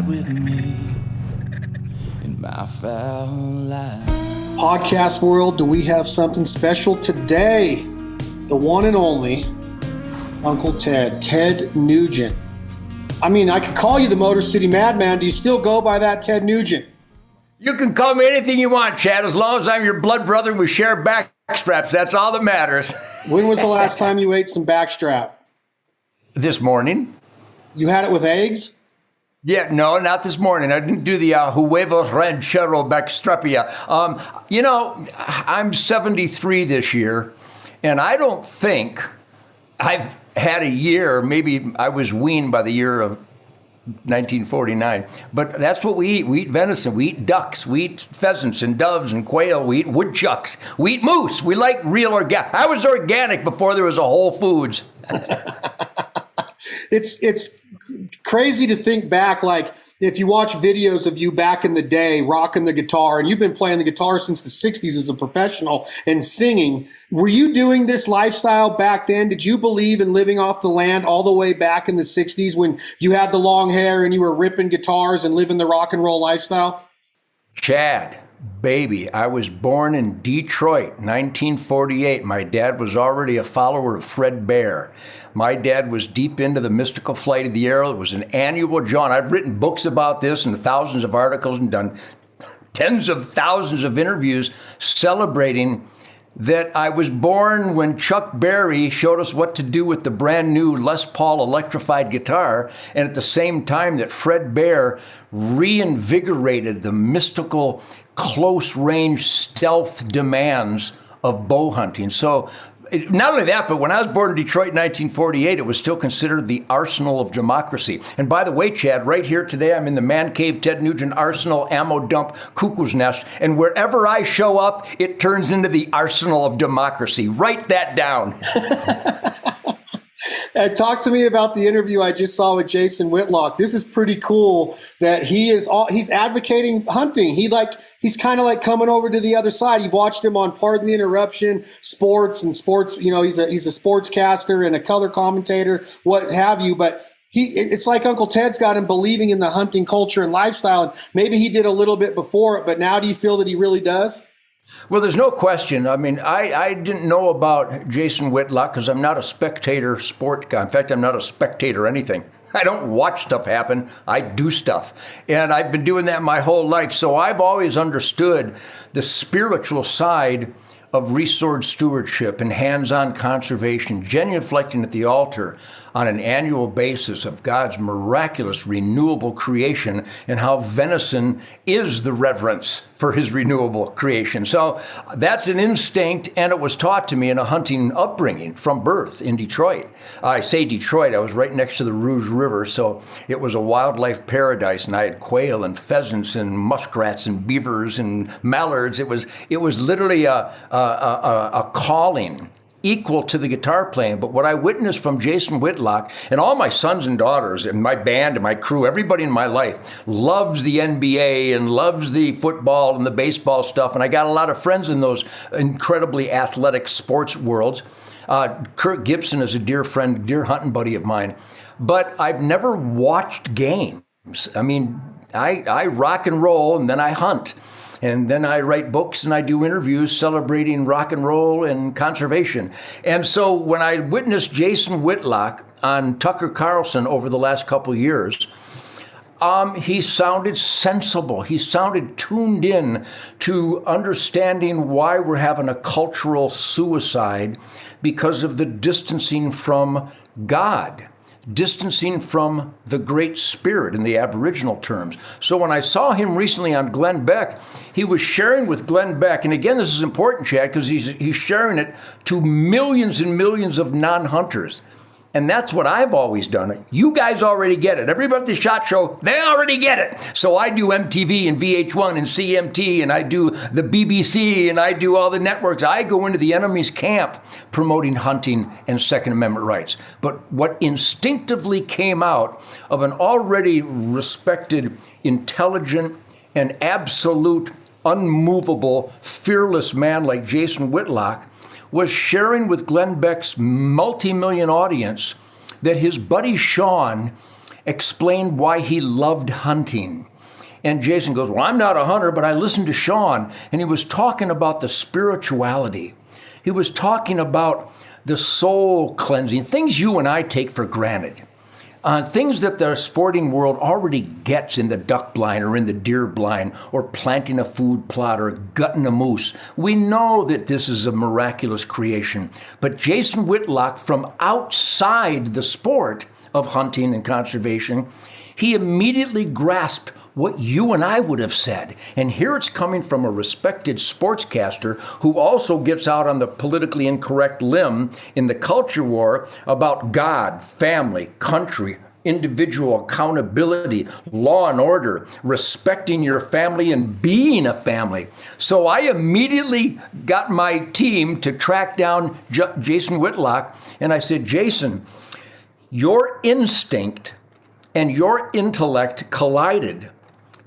ride with me in my foul life. Podcast world, do we have something special today? The one and only Uncle Ted Nugent. I mean, I could call you the Motor City Madman. Do you still go by that, Ted Nugent? You can call me anything you want, Chad, as long as I'm your blood brother and we share back straps. That's all that matters. When was the last time you ate some backstrap? This morning. You had it with eggs? Yeah, no, not this morning. I didn't do the huevos ranchero backstrapia. I'm 73 this year, and I don't think I've had a year, maybe I was weaned by the year of 1949, but that's what we eat. We eat venison, we eat ducks, we eat pheasants and doves and quail, we eat woodchucks, we eat moose. We like real organic. I was organic before there was a Whole Foods. It's crazy to think back, like if you watch videos of you back in the day rocking the guitar, and you've been playing the guitar since the 60s as a professional and singing, were you doing this lifestyle back then? Did you believe in living off the land all the way back in the 60s when you had the long hair and you were ripping guitars and living the rock and roll lifestyle? Chad, baby, I was born in Detroit, 1948. My dad was already a follower of Fred Bear. My dad was deep into the mystical flight of the arrow. It was an annual jaunt. I've written books about this and thousands of articles and done tens of thousands of interviews celebrating that I was born when Chuck Berry showed us what to do with the brand new Les Paul electrified guitar, and at the same time that Fred Bear reinvigorated the mystical close-range stealth demands of bow hunting. So not only that, but when I was born in Detroit in 1948, it was still considered the arsenal of democracy. And by the way, Chad, right here today, I'm in the Man Cave Ted Nugent Arsenal Ammo Dump Cuckoo's Nest. And wherever I show up, it turns into the arsenal of democracy. Write that down. And talk to me about the interview I just saw with Jason Whitlock. This is pretty cool that he's advocating hunting. He's kind of like coming over to the other side. You've watched him on Pardon the Interruption, sports. He's a sportscaster and a color commentator, what have you. But it's like Uncle Ted's got him believing in the hunting culture and lifestyle. And maybe he did a little bit before it, but now do you feel that he really does? Well, there's no question. I mean, I didn't know about Jason Whitlock because I'm not a spectator sport guy. In fact, I'm not a spectator anything. I don't watch stuff happen. I do stuff. And I've been doing that my whole life. So I've always understood the spiritual side of resource stewardship and hands-on conservation, genuflecting at the altar on an annual basis of God's miraculous renewable creation and how venison is the reverence for his renewable creation. So that's an instinct, and it was taught to me in a hunting upbringing from birth in Detroit. I say Detroit, I was right next to the Rouge River, so it was a wildlife paradise, and I had quail and pheasants and muskrats and beavers and mallards. It was literally a calling equal to the guitar playing. But what I witnessed from Jason Whitlock and all my sons and daughters and my band and my crew, everybody in my life loves the NBA and loves the football and the baseball stuff. And I got a lot of friends in those incredibly athletic sports worlds. Kurt Gibson is a dear friend, dear hunting buddy of mine. But I've never watched games. I mean, I rock and roll and then I hunt. And then I write books and I do interviews celebrating rock and roll and conservation. And so when I witnessed Jason Whitlock on Tucker Carlson over the last couple of years, he sounded sensible. He sounded tuned in to understanding why we're having a cultural suicide because of the distancing from God. Distancing from the Great Spirit in the Aboriginal terms. So when I saw him recently on Glenn Beck, he was sharing with Glenn Beck, and again, this is important, Chad, because he's sharing it to millions and millions of non-hunters. And that's what I've always done. You guys already get it. Everybody at the SHOT Show, they already get it. So I do MTV and VH1 and CMT, and I do the BBC, and I do all the networks. I go into the enemy's camp promoting hunting and Second Amendment rights. But what instinctively came out of an already respected, intelligent, and absolute, unmovable, fearless man like Jason Whitlock was sharing with Glenn Beck's multi-million audience that his buddy Sean explained why he loved hunting. And Jason goes, well, I'm not a hunter, but I listened to Sean, and he was talking about the spirituality. He was talking about the soul cleansing, things you and I take for granted. Things that the sporting world already gets in the duck blind or in the deer blind or planting a food plot or gutting a moose. We know that this is a miraculous creation. But Jason Whitlock, from outside the sport of hunting and conservation, he immediately grasped what you and I would have said. And here it's coming from a respected sportscaster who also gets out on the politically incorrect limb in the culture war about God, family, country, individual accountability, law and order, respecting your family and being a family. So I immediately got my team to track down Jason Whitlock, and I said, Jason, your instinct and your intellect collided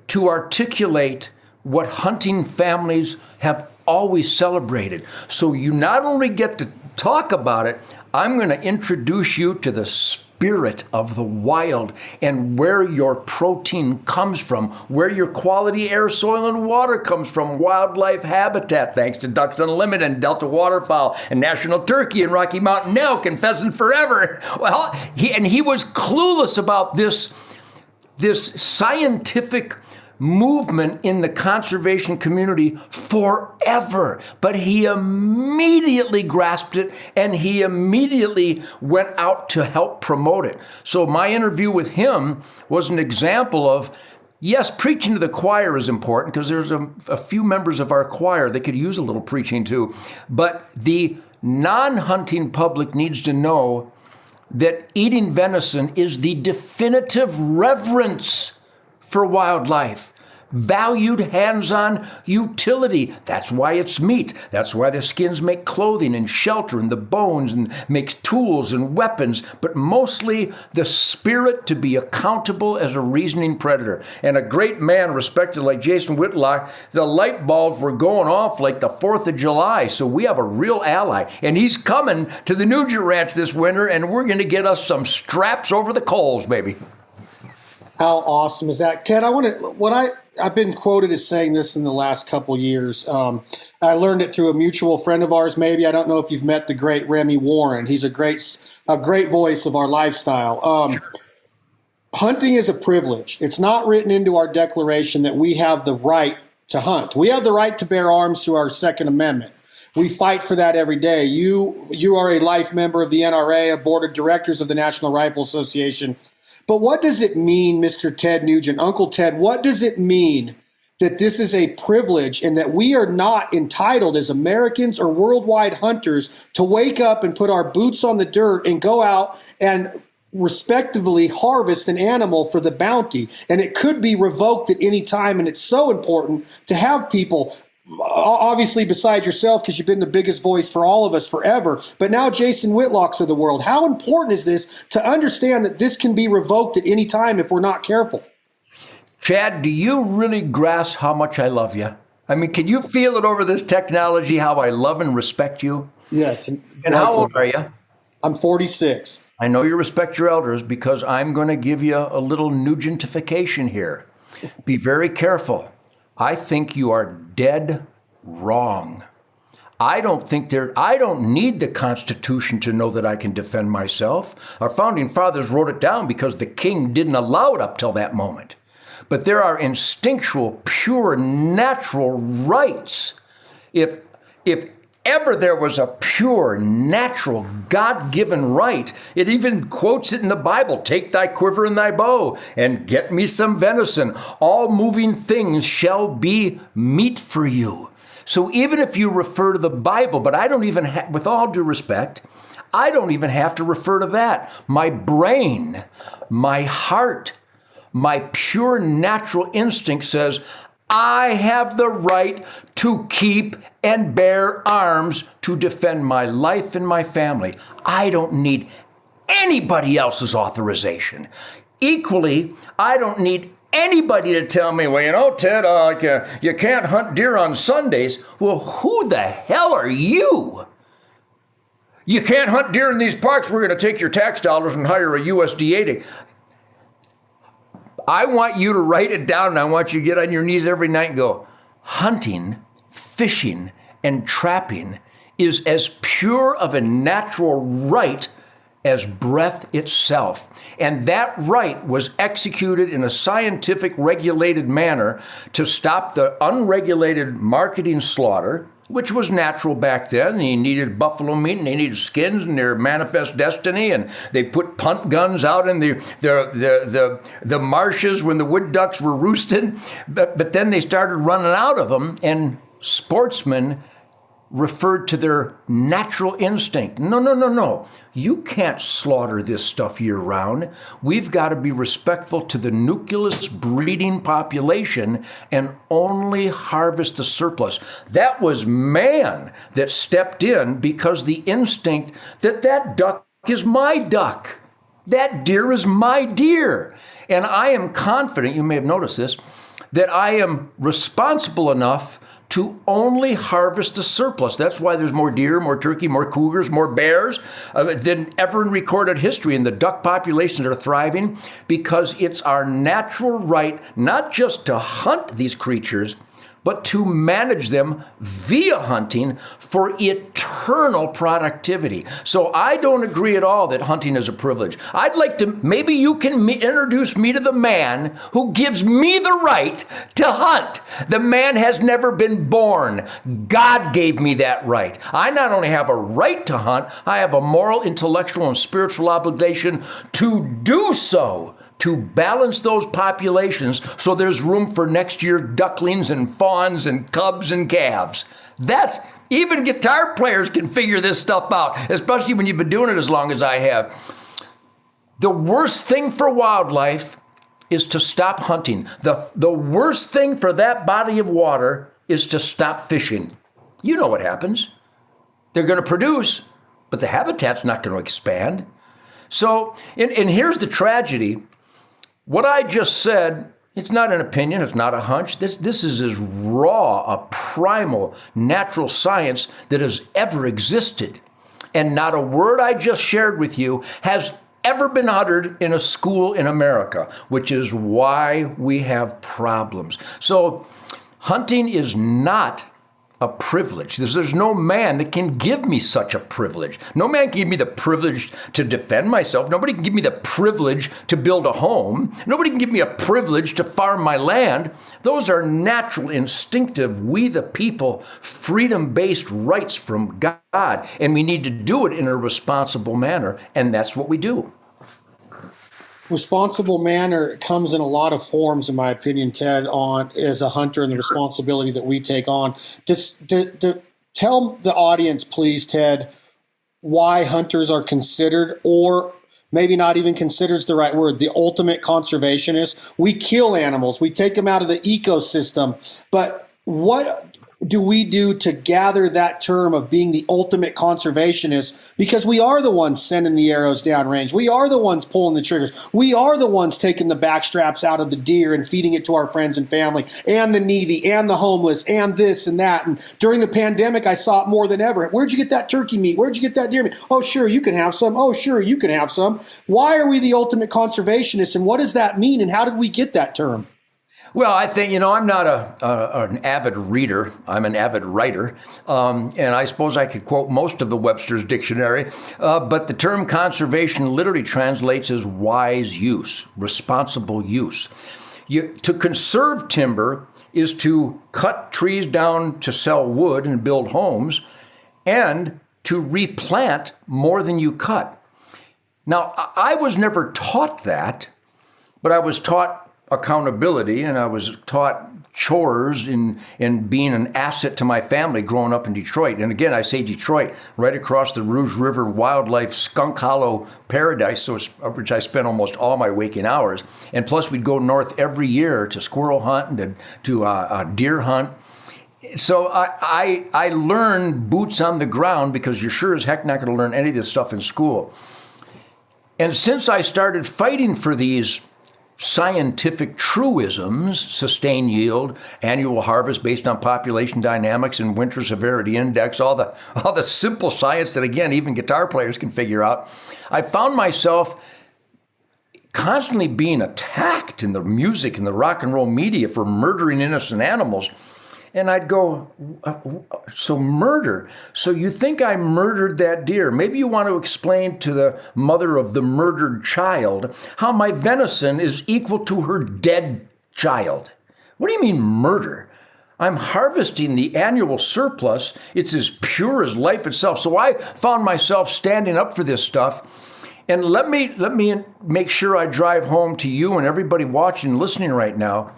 to articulate what hunting families have always celebrated. So you not only get to talk about it, I'm going to introduce you to the spirit of the wild and where your protein comes from, where your quality air, soil, and water comes from, wildlife habitat, thanks to Ducks Unlimited and Delta Waterfowl and National Turkey and Rocky Mountain Elk and Pheasant Forever. Well, he was clueless about this scientific movement in the conservation community forever. But he immediately grasped it and he immediately went out to help promote it. So my interview with him was an example of, yes, preaching to the choir is important because there's a few members of our choir that could use a little preaching too. But the non-hunting public needs to know that eating venison is the definitive reverence for wildlife. Valued hands-on utility. That's why it's meat. That's why the skins make clothing and shelter and the bones and makes tools and weapons, but mostly the spirit to be accountable as a reasoning predator. And a great man respected like Jason Whitlock, the light bulbs were going off like the 4th of July. So we have a real ally. And he's coming to the Nugent Ranch this winter, and we're going to get us some straps over the coals, baby. How awesome is that? Ted, I've been quoted as saying this in the last couple years. I learned it through a mutual friend of ours, maybe. I don't know if you've met the great Remy Warren. He's a great voice of our lifestyle. Hunting is a privilege. It's not written into our declaration that we have the right to hunt. We have the right to bear arms through our Second Amendment. We fight for that every day. You are a life member of the NRA, a board of directors of the National Rifle Association. But what does it mean, Mr. Ted Nugent, Uncle Ted, what does it mean that this is a privilege and that we are not entitled as Americans or worldwide hunters to wake up and put our boots on the dirt and go out and respectively harvest an animal for the bounty? And it could be revoked at any time, and it's so important to have people, obviously beside yourself, because you've been the biggest voice for all of us forever, but now Jason Whitlocks of the world. How important is this to understand that this can be revoked at any time if we're not careful? Chad, do you really grasp how much I love you? I mean, can you feel it over this technology, how I love and respect you? Yes. And how old are you? I'm 46. I know you respect your elders because I'm going to give you a little Nugentification here. Be very careful. I think you are dead wrong. I don't need the Constitution to know that I can defend myself. Our founding fathers wrote it down because the king didn't allow it up till that moment. But there are instinctual, pure, natural rights. If ever there was a pure, natural, God-given right, it even quotes it in the Bible, take thy quiver and thy bow, and get me some venison. All moving things shall be meat for you. So even if you refer to the Bible, but I don't even, with all due respect, I don't even have to refer to that. My brain, my heart, my pure natural instinct says, I have the right to keep and bear arms to defend my life and my family. I don't need anybody else's authorization. Equally, I don't need anybody to tell me, well, you know, Ted, you can't hunt deer on Sundays. Well, who the hell are you? You can't hunt deer in these parks. We're going to take your tax dollars and hire a USDA to... I want you to write it down, and I want you to get on your knees every night and go, hunting, fishing, and trapping is as pure of a natural right as breath itself. And that right was executed in a scientific, regulated manner to stop the unregulated marketing slaughter, which was natural back then. You needed buffalo meat, and they needed skins, and their manifest destiny, and they put punt guns out in the marshes when the wood ducks were roosted. But then they started running out of them, and sportsmen referred to their natural instinct. No. You can't slaughter this stuff year round. We've got to be respectful to the nucleus breeding population and only harvest the surplus. That was man that stepped in because the instinct that duck is my duck. That deer is my deer. And I am confident, you may have noticed this, that I am responsible enough to only harvest the surplus. That's why there's more deer, more turkey, more cougars, more bears than ever in recorded history. And the duck populations are thriving because it's our natural right not just to hunt these creatures, but to manage them via hunting for eternal productivity. So I don't agree at all that hunting is a privilege. I'd like to, maybe you can introduce me to the man who gives me the right to hunt. The man has never been born. God gave me that right. I not only have a right to hunt, I have a moral, intellectual, and spiritual obligation to do so, to balance those populations so there's room for next year ducklings and fawns and cubs and calves. Even guitar players can figure this stuff out, especially when you've been doing it as long as I have. The worst thing for wildlife is to stop hunting. The worst thing for that body of water is to stop fishing. You know what happens. They're going to produce, but the habitat's not going to expand. So, and here's the tragedy. What I just said, it's not an opinion, it's not a hunch. This is as raw a primal natural science that has ever existed. And not a word I just shared with you has ever been uttered in a school in America, which is why we have problems. So hunting is not a privilege. There's no man that can give me such a privilege. No man can give me the privilege to defend myself. Nobody can give me the privilege to build a home. Nobody can give me a privilege to farm my land. Those are natural, instinctive, we the people, freedom-based rights from God. And we need to do it in a responsible manner. And that's what we do. Responsible manner comes in a lot of forms, in my opinion, Ted, on as a hunter and the responsibility that we take on. To tell the audience, please, Ted, why hunters are considered, or maybe not even considered is the right word, the ultimate conservationists. We kill animals. We take them out of the ecosystem. But what do we do to gather that term of being the ultimate conservationist? Because we are the ones sending the arrows downrange. We are the ones pulling the triggers. We are the ones taking the back straps out of the deer and feeding it to our friends and family, and the needy, and the homeless, and this and that. And during the pandemic, I saw it more than ever. Where'd you get that turkey meat? Where'd you get that deer meat? Oh, sure, you can have some. Oh, sure, you can have some. Why are we the ultimate conservationists, and what does that mean, and how did we get that term? Well, I think, I'm not an avid reader. I'm an avid writer. And I suppose I could quote most of the Webster's dictionary. But the term conservation literally translates as wise use, responsible use. To conserve timber is to cut trees down to sell wood and build homes, and to replant more than you cut. Now, I was never taught that, but I was taught accountability, and I was taught chores in being an asset to my family growing up in Detroit. And again, I say Detroit, right across the Rouge River wildlife skunk hollow paradise, which I spent almost all my waking hours. And plus we'd go north every year to squirrel hunt and to deer hunt. So I learned boots on the ground, because you're sure as heck not going to learn any of this stuff in school. And since I started fighting for these scientific truisms, sustained yield, annual harvest based on population dynamics and winter severity index, all the simple science that, again, even guitar players can figure out, I found myself constantly being attacked in the music and the rock and roll media for murdering innocent animals. And I'd go, so murder. So you think I murdered that deer? Maybe you want to explain to the mother of the murdered child how my venison is equal to her dead child. What do you mean murder? I'm harvesting the annual surplus. It's as pure as life itself. So I found myself standing up for this stuff. And let me make sure I drive home to you and everybody watching and listening right now.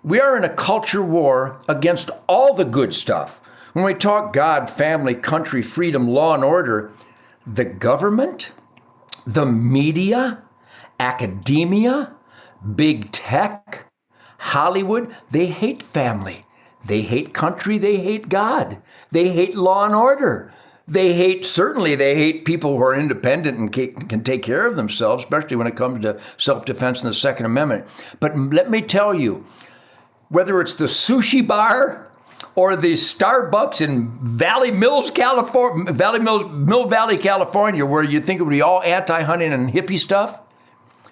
We are in a culture war against all the good stuff. When we talk God, family, country, freedom, law and order, the government, the media, academia, big tech, Hollywood, they hate family. They hate country. They hate God. They hate law and order. They hate people who are independent and can take care of themselves, especially when it comes to self-defense and the Second Amendment. But let me tell you, whether it's the sushi bar or the Starbucks in Mill Valley, California, where you think it would be all anti-hunting and hippie stuff,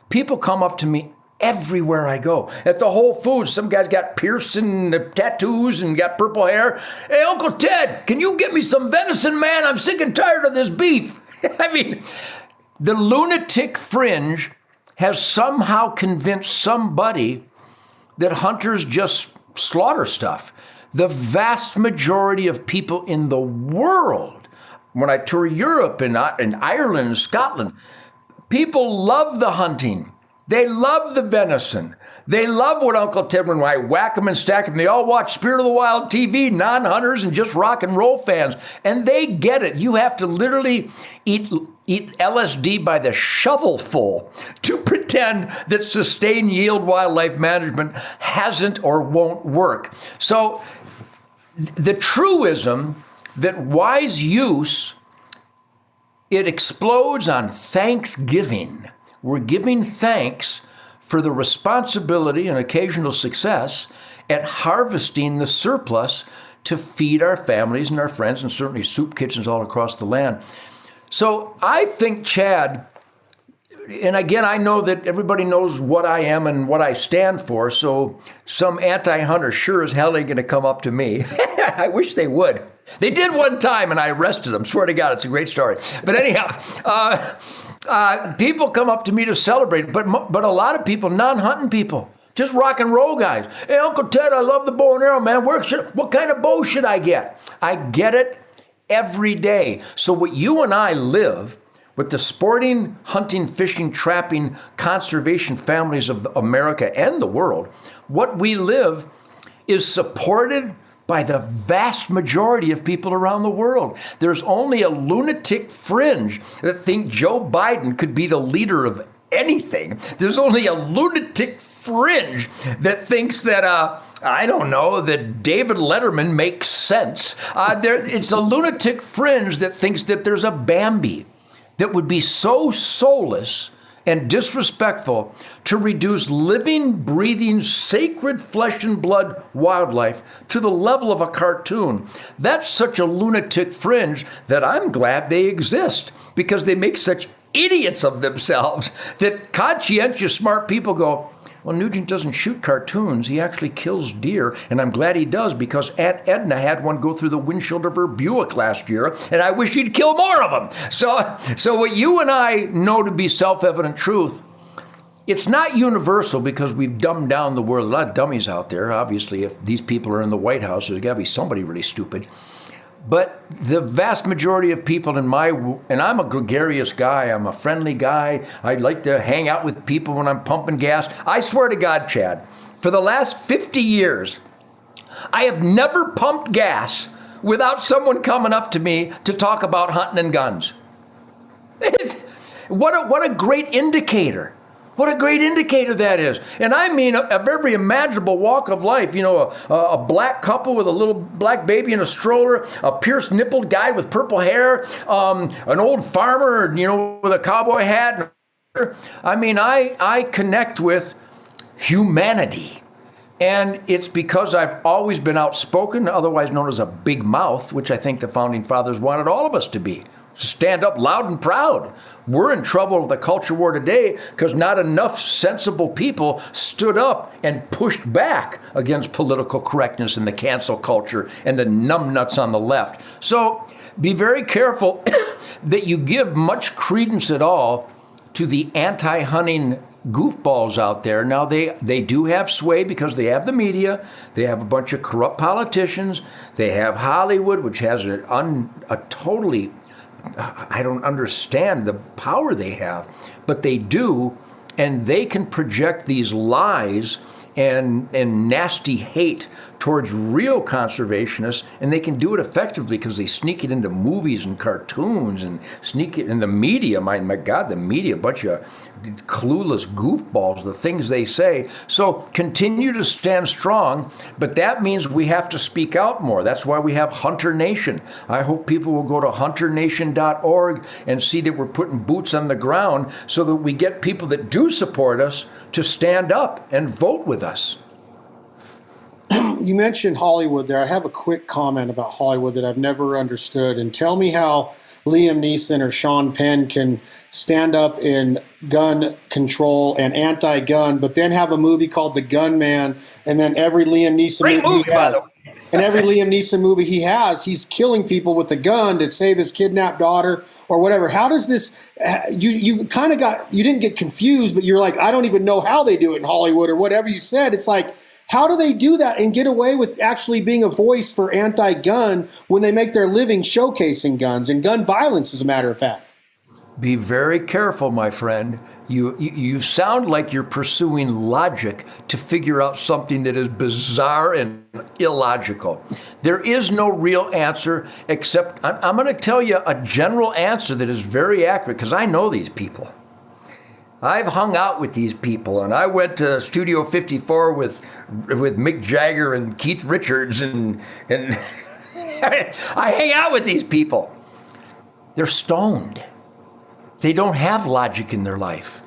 people come up to me everywhere I go. At the Whole Foods, some guy's got piercing tattoos and got purple hair. Hey, Uncle Ted, can you get me some venison, man? I'm sick and tired of this beef. I mean, the lunatic fringe has somehow convinced somebody that hunters just slaughter stuff. The vast majority of people in the world, when I tour Europe and Ireland and Scotland, people love the hunting. They love the venison. They love what Uncle Ted, when I whack them and stack them, they all watch Spirit of the Wild TV, non-hunters and just rock and roll fans. And they get it. You have to literally eat LSD by the shovelful to pretend that sustained yield wildlife management hasn't or won't work. So the truism that wise use, it explodes on Thanksgiving. We're giving thanks for the responsibility and occasional success at harvesting the surplus to feed our families and our friends, and certainly soup kitchens all across the land. So I think, Chad, and again, I know that everybody knows what I am and what I stand for, so some anti-hunter sure as hell ain't going to come up to me. I wish they would. They did one time, and I arrested them. Swear to God, it's a great story. But anyhow, people come up to me to celebrate, but a lot of people, non-hunting people, just rock and roll guys. Hey, Uncle Ted, I love the bow and arrow, man. What kind of bow should I get? I get it every day. So what you and I live with the sporting, hunting, fishing, trapping, conservation families of America and the world, what we live is supported by the vast majority of people around the world. There's only a lunatic fringe that think Joe Biden could be the leader of anything. There's only a lunatic fringe that thinks that, I don't know, that David Letterman makes sense. It's a lunatic fringe that thinks that there's a Bambi that would be so soulless and disrespectful to reduce living, breathing, sacred flesh and blood wildlife to the level of a cartoon. That's such a lunatic fringe that I'm glad they exist, because they make such idiots of themselves that conscientious, smart people go, well, Nugent doesn't shoot cartoons. He actually kills deer. And I'm glad he does, because Aunt Edna had one go through the windshield of her Buick last year, and I wish he'd kill more of them. So what you and I know to be self-evident truth, it's not universal, because we've dumbed down the world. A lot of dummies out there. Obviously, if these people are in the White House, there's got to be somebody really stupid. But the vast majority of people and I'm a gregarious guy, I'm a friendly guy, I like to hang out with people when I'm pumping gas. I swear to God, Chad, for the last 50 years, I have never pumped gas without someone coming up to me to talk about hunting and guns. What a great indicator. What a great indicator that is. And I mean of every imaginable walk of life. You know, a black couple with a little black baby in a stroller, a pierced nippled guy with purple hair, an old farmer, you know, with a cowboy hat. I mean, I connect with humanity. And it's because I've always been outspoken, otherwise known as a big mouth, which I think the founding fathers wanted all of us to be. stand up loud and proud. We're in trouble with the culture war today because not enough sensible people stood up and pushed back against political correctness and the cancel culture and the numbnuts on the left. So be very careful that you give much credence at all to the anti-hunting goofballs out there. Now, they do have sway because they have the media. They have a bunch of corrupt politicians. They have Hollywood, which has a totally, I don't understand the power they have, but they do, and they can project these lies and nasty hate towards real conservationists, and they can do it effectively because they sneak it into movies and cartoons and sneak it in the media. My God, the media, a bunch of clueless goofballs, the things they say. So continue to stand strong, but that means we have to speak out more. That's why we have Hunter Nation. I hope people will go to hunternation.org and see that we're putting boots on the ground so that we get people that do support us to stand up and vote with us. You mentioned Hollywood there. I have a quick comment about Hollywood that I've never understood. And tell me how Liam Neeson or Sean Penn can stand up in gun control and anti-gun, but then have a movie called The Gunman, and then every Liam Neeson movie he has. And every Liam Neeson movie he has, he's killing people with a gun to save his kidnapped daughter or whatever. How does this, you kind of got, you didn't get confused, but you're like, I don't even know how they do it in Hollywood or whatever you said. It's like, how do they do that and get away with actually being a voice for anti-gun when they make their living showcasing guns and gun violence, as a matter of fact? Be very careful, my friend. You sound like you're pursuing logic to figure out something that is bizarre and illogical. There is no real answer, except I'm going to tell you a general answer that is very accurate because I know these people. I've hung out with these people, and I went to Studio 54 with Mick Jagger and Keith Richards, and I hang out with these people. They're stoned. They don't have logic in their life.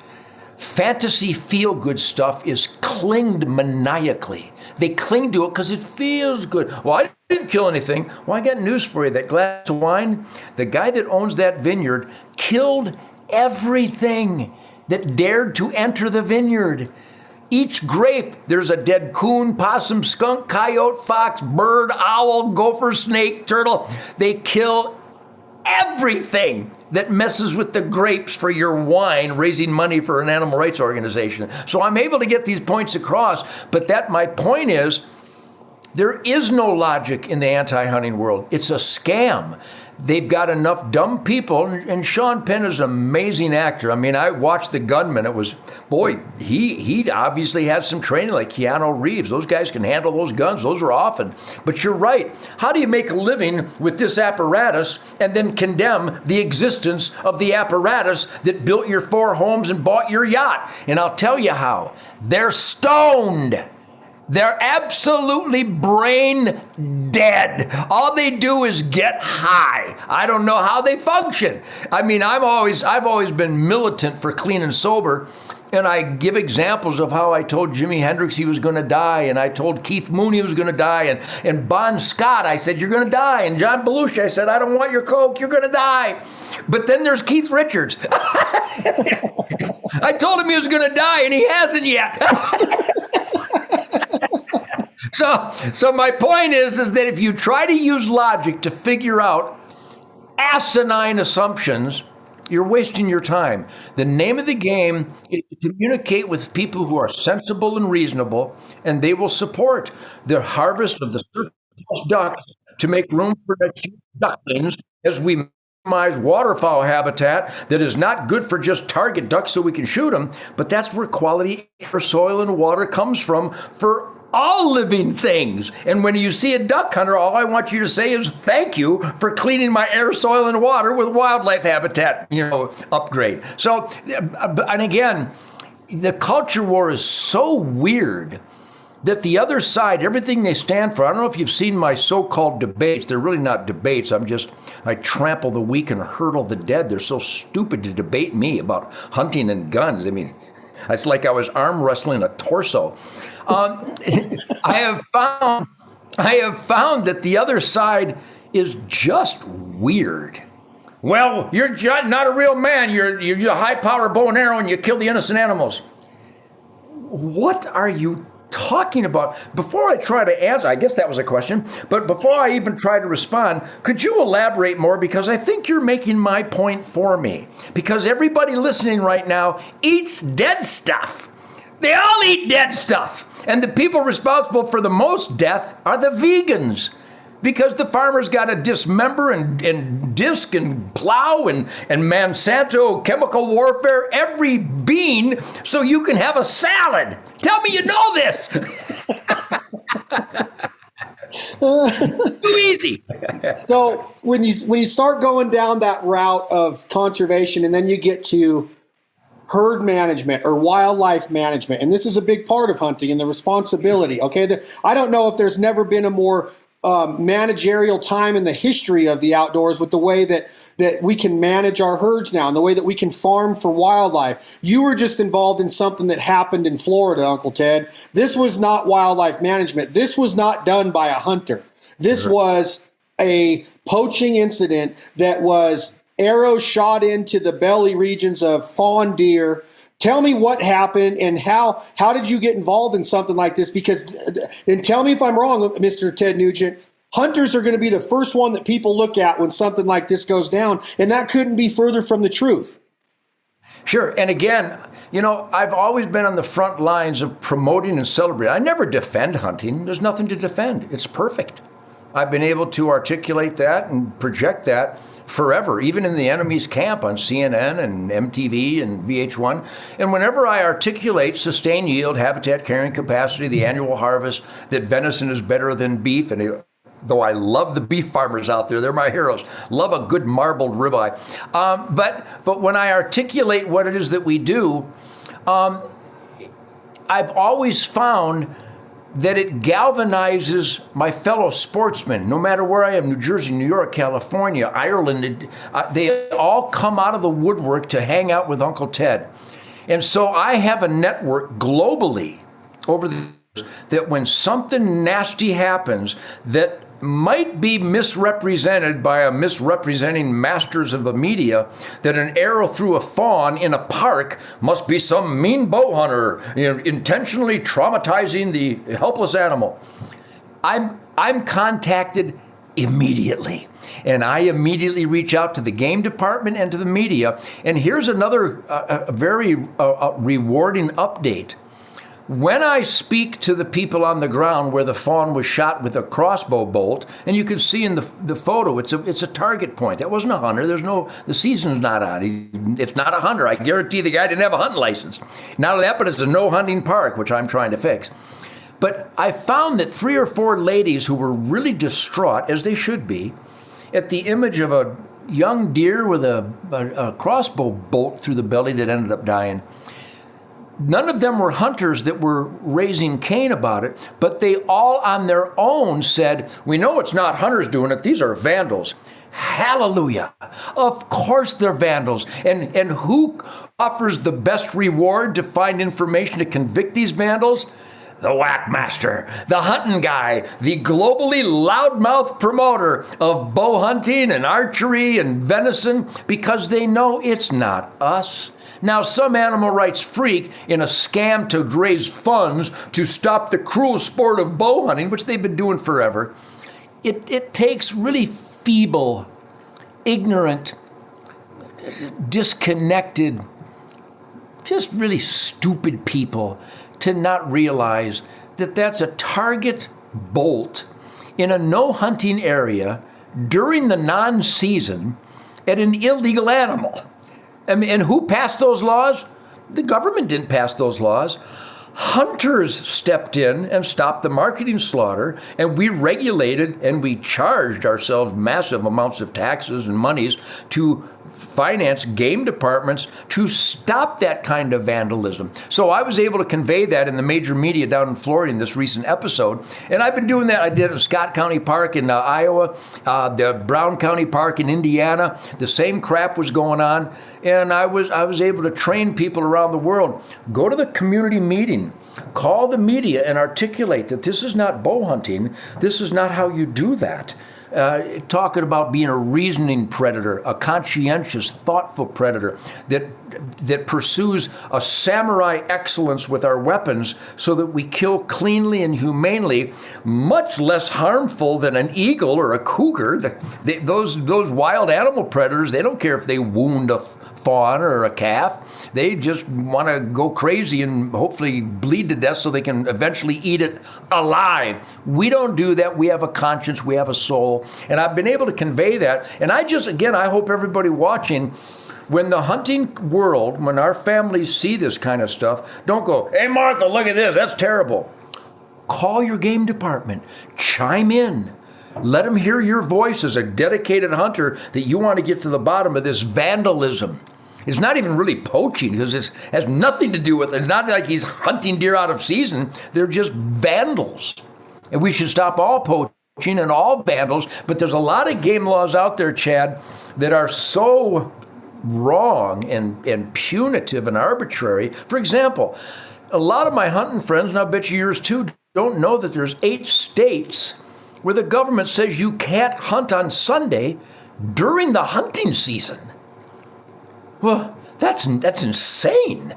Fantasy feel-good stuff is clinged maniacally. They cling to it because it feels good. Well, I didn't kill anything. Well, I got news for you. That glass of wine, the guy that owns that vineyard killed everything that dared to enter the vineyard. Each grape, there's a dead coon, possum, skunk, coyote, fox, bird, owl, gopher, snake, turtle. They kill everything that messes with the grapes for your wine, raising money for an animal rights organization. So I'm able to get these points across, but my point is, there is no logic in the anti-hunting world. It's a scam. They've got enough dumb people, and Sean Penn is an amazing actor. I mean, I watched The Gunman. It was, boy, he obviously had some training like Keanu Reeves. Those guys can handle those guns. Those are often. But you're right. How do you make a living with this apparatus and then condemn the existence of the apparatus that built your 4 homes and bought your yacht? And I'll tell you how. They're stoned. They're absolutely brain dead. All they do is get high. I don't know how they function. I mean, I've always been militant for clean and sober, and I give examples of how I told Jimi Hendrix he was going to die, and I told Keith Moon he was going to die, and Bon Scott, I said, you're going to die, and John Belushi, I said, I don't want your Coke, you're going to die. But then there's Keith Richards. I told him he was going to die, and he hasn't yet. So my point is that if you try to use logic to figure out asinine assumptions, you're wasting your time. The name of the game is to communicate with people who are sensible and reasonable, and they will support the harvest of the surplus ducks to make room for the ducklings as we maximize waterfowl habitat that is not good for just target ducks so we can shoot them, but that's where quality air, soil, and water comes from for all living things. And when you see a duck hunter, all I want you to say is thank you for cleaning my air, soil, and water with wildlife habitat, upgrade. So, and again, the culture war is so weird that the other side, everything they stand for, I don't know if you've seen my so-called debates. They're really not debates. I trample the weak and hurdle the dead. They're so stupid to debate me about hunting and guns. I mean, it's like I was arm wrestling a torso. I have found that the other side is just weird. Well, you're not a real man. You're a high-power bow and arrow, and you kill the innocent animals. What are you talking about? Before I try to answer, I guess that was a question, but before I even try to respond, could you elaborate more? Because I think you're making my point for me. Because everybody listening right now eats dead stuff. They all eat dead stuff. And the people responsible for the most death are the vegans. Because the farmers got to dismember and disc and plow and Monsanto chemical warfare every bean so you can have a salad. Tell me you know this. Too easy. So when you start going down that route of conservation, and then you get to herd management or wildlife management, and this is a big part of hunting and the responsibility. Okay, I don't know if there's never been a more managerial time in the history of the outdoors with the way that we can manage our herds now and the way that we can farm for wildlife. You were just involved in something that happened in Florida, Uncle Ted. This was not wildlife management. This was not done by a hunter. This was a poaching incident that was arrows shot into the belly regions of fawn deer. Tell me what happened and how did you get involved in something like this? Because, and tell me if I'm wrong, Mr. Ted Nugent, hunters are going to be the first one that people look at when something like this goes down, and that couldn't be further from the truth. Sure, and again, I've always been on the front lines of promoting and celebrating. I never defend hunting. There's nothing to defend. It's perfect. I've been able to articulate that and project that forever, even in the enemy's camp on CNN and MTV and VH1. And whenever I articulate sustained yield, habitat carrying capacity, the annual harvest, that venison is better than beef, and though I love the beef farmers out there, they're my heroes, love a good marbled ribeye. But when I articulate what it is that we do, I've always found that it galvanizes my fellow sportsmen, no matter where I am, New Jersey, New York, California, Ireland, they all come out of the woodwork to hang out with Uncle Ted. And so I have a network globally over the years that when something nasty happens that might be misrepresented by a misrepresenting masters of the media, that an arrow through a fawn in a park must be some mean bow hunter, intentionally traumatizing the helpless animal. I'm contacted immediately, and I immediately reach out to the game department and to the media. And here's another very rewarding update. When I speak to the people on the ground where the fawn was shot with a crossbow bolt, and you can see in the photo, it's a target point. That wasn't a hunter. The season's not on. It's not a hunter. I guarantee the guy didn't have a hunting license. Not only that, but it's a no hunting park, which I'm trying to fix. But I found that 3 or 4 ladies who were really distraught, as they should be, at the image of a young deer with a crossbow bolt through the belly that ended up dying. None of them were hunters that were raising Cain about it, but they all on their own said, we know it's not hunters doing it, these are vandals. Hallelujah. Of course they're vandals. And who offers the best reward to find information to convict these vandals? The whack master, the hunting guy, the globally loudmouth promoter of bow hunting and archery and venison, because they know it's not us. Now, some animal rights freak in a scam to raise funds to stop the cruel sport of bow hunting, which they've been doing forever, it takes really feeble, ignorant, disconnected, just really stupid people to not realize that that's a target bolt in a no hunting area during the non-season at an illegal animal. I mean, and who passed those laws? The government didn't pass those laws. Hunters stepped in and stopped the marketing slaughter, and we regulated and we charged ourselves massive amounts of taxes and monies to finance game departments to stop that kind of vandalism. So I was able to convey that in the major media down in Florida in this recent episode. And I've been doing that. I did it at Scott County Park in Iowa, the Brown County Park in Indiana. The same crap was going on. And I was able to train people around the world. Go to the community meeting, call the media and articulate that this is not bow hunting. This is not how you do that. talking about being a reasoning predator, a conscientious, thoughtful predator that pursues a samurai excellence with our weapons so that we kill cleanly and humanely, much less harmful than an eagle or a cougar. Those wild animal predators, they don't care if they wound a fawn or a calf. They just want to go crazy and hopefully bleed to death so they can eventually eat it alive. We don't do that. We have a conscience. We have a soul. And I've been able to convey that. And I hope everybody watching, when the hunting world, when our families see this kind of stuff, don't go, hey, Martha, look at this. That's terrible. Call your game department. Chime in. Let them hear your voice as a dedicated hunter that you want to get to the bottom of this vandalism. It's not even really poaching because it has nothing to do with it. It's not like he's hunting deer out of season. They're just vandals. And we should stop all poaching and all vandals. But there's a lot of game laws out there, Chad, that are so wrong and punitive and arbitrary. For example, a lot of my hunting friends, and I bet you yours too, don't know that there's 8 states where the government says you can't hunt on Sunday during the hunting season. Well, that's insane.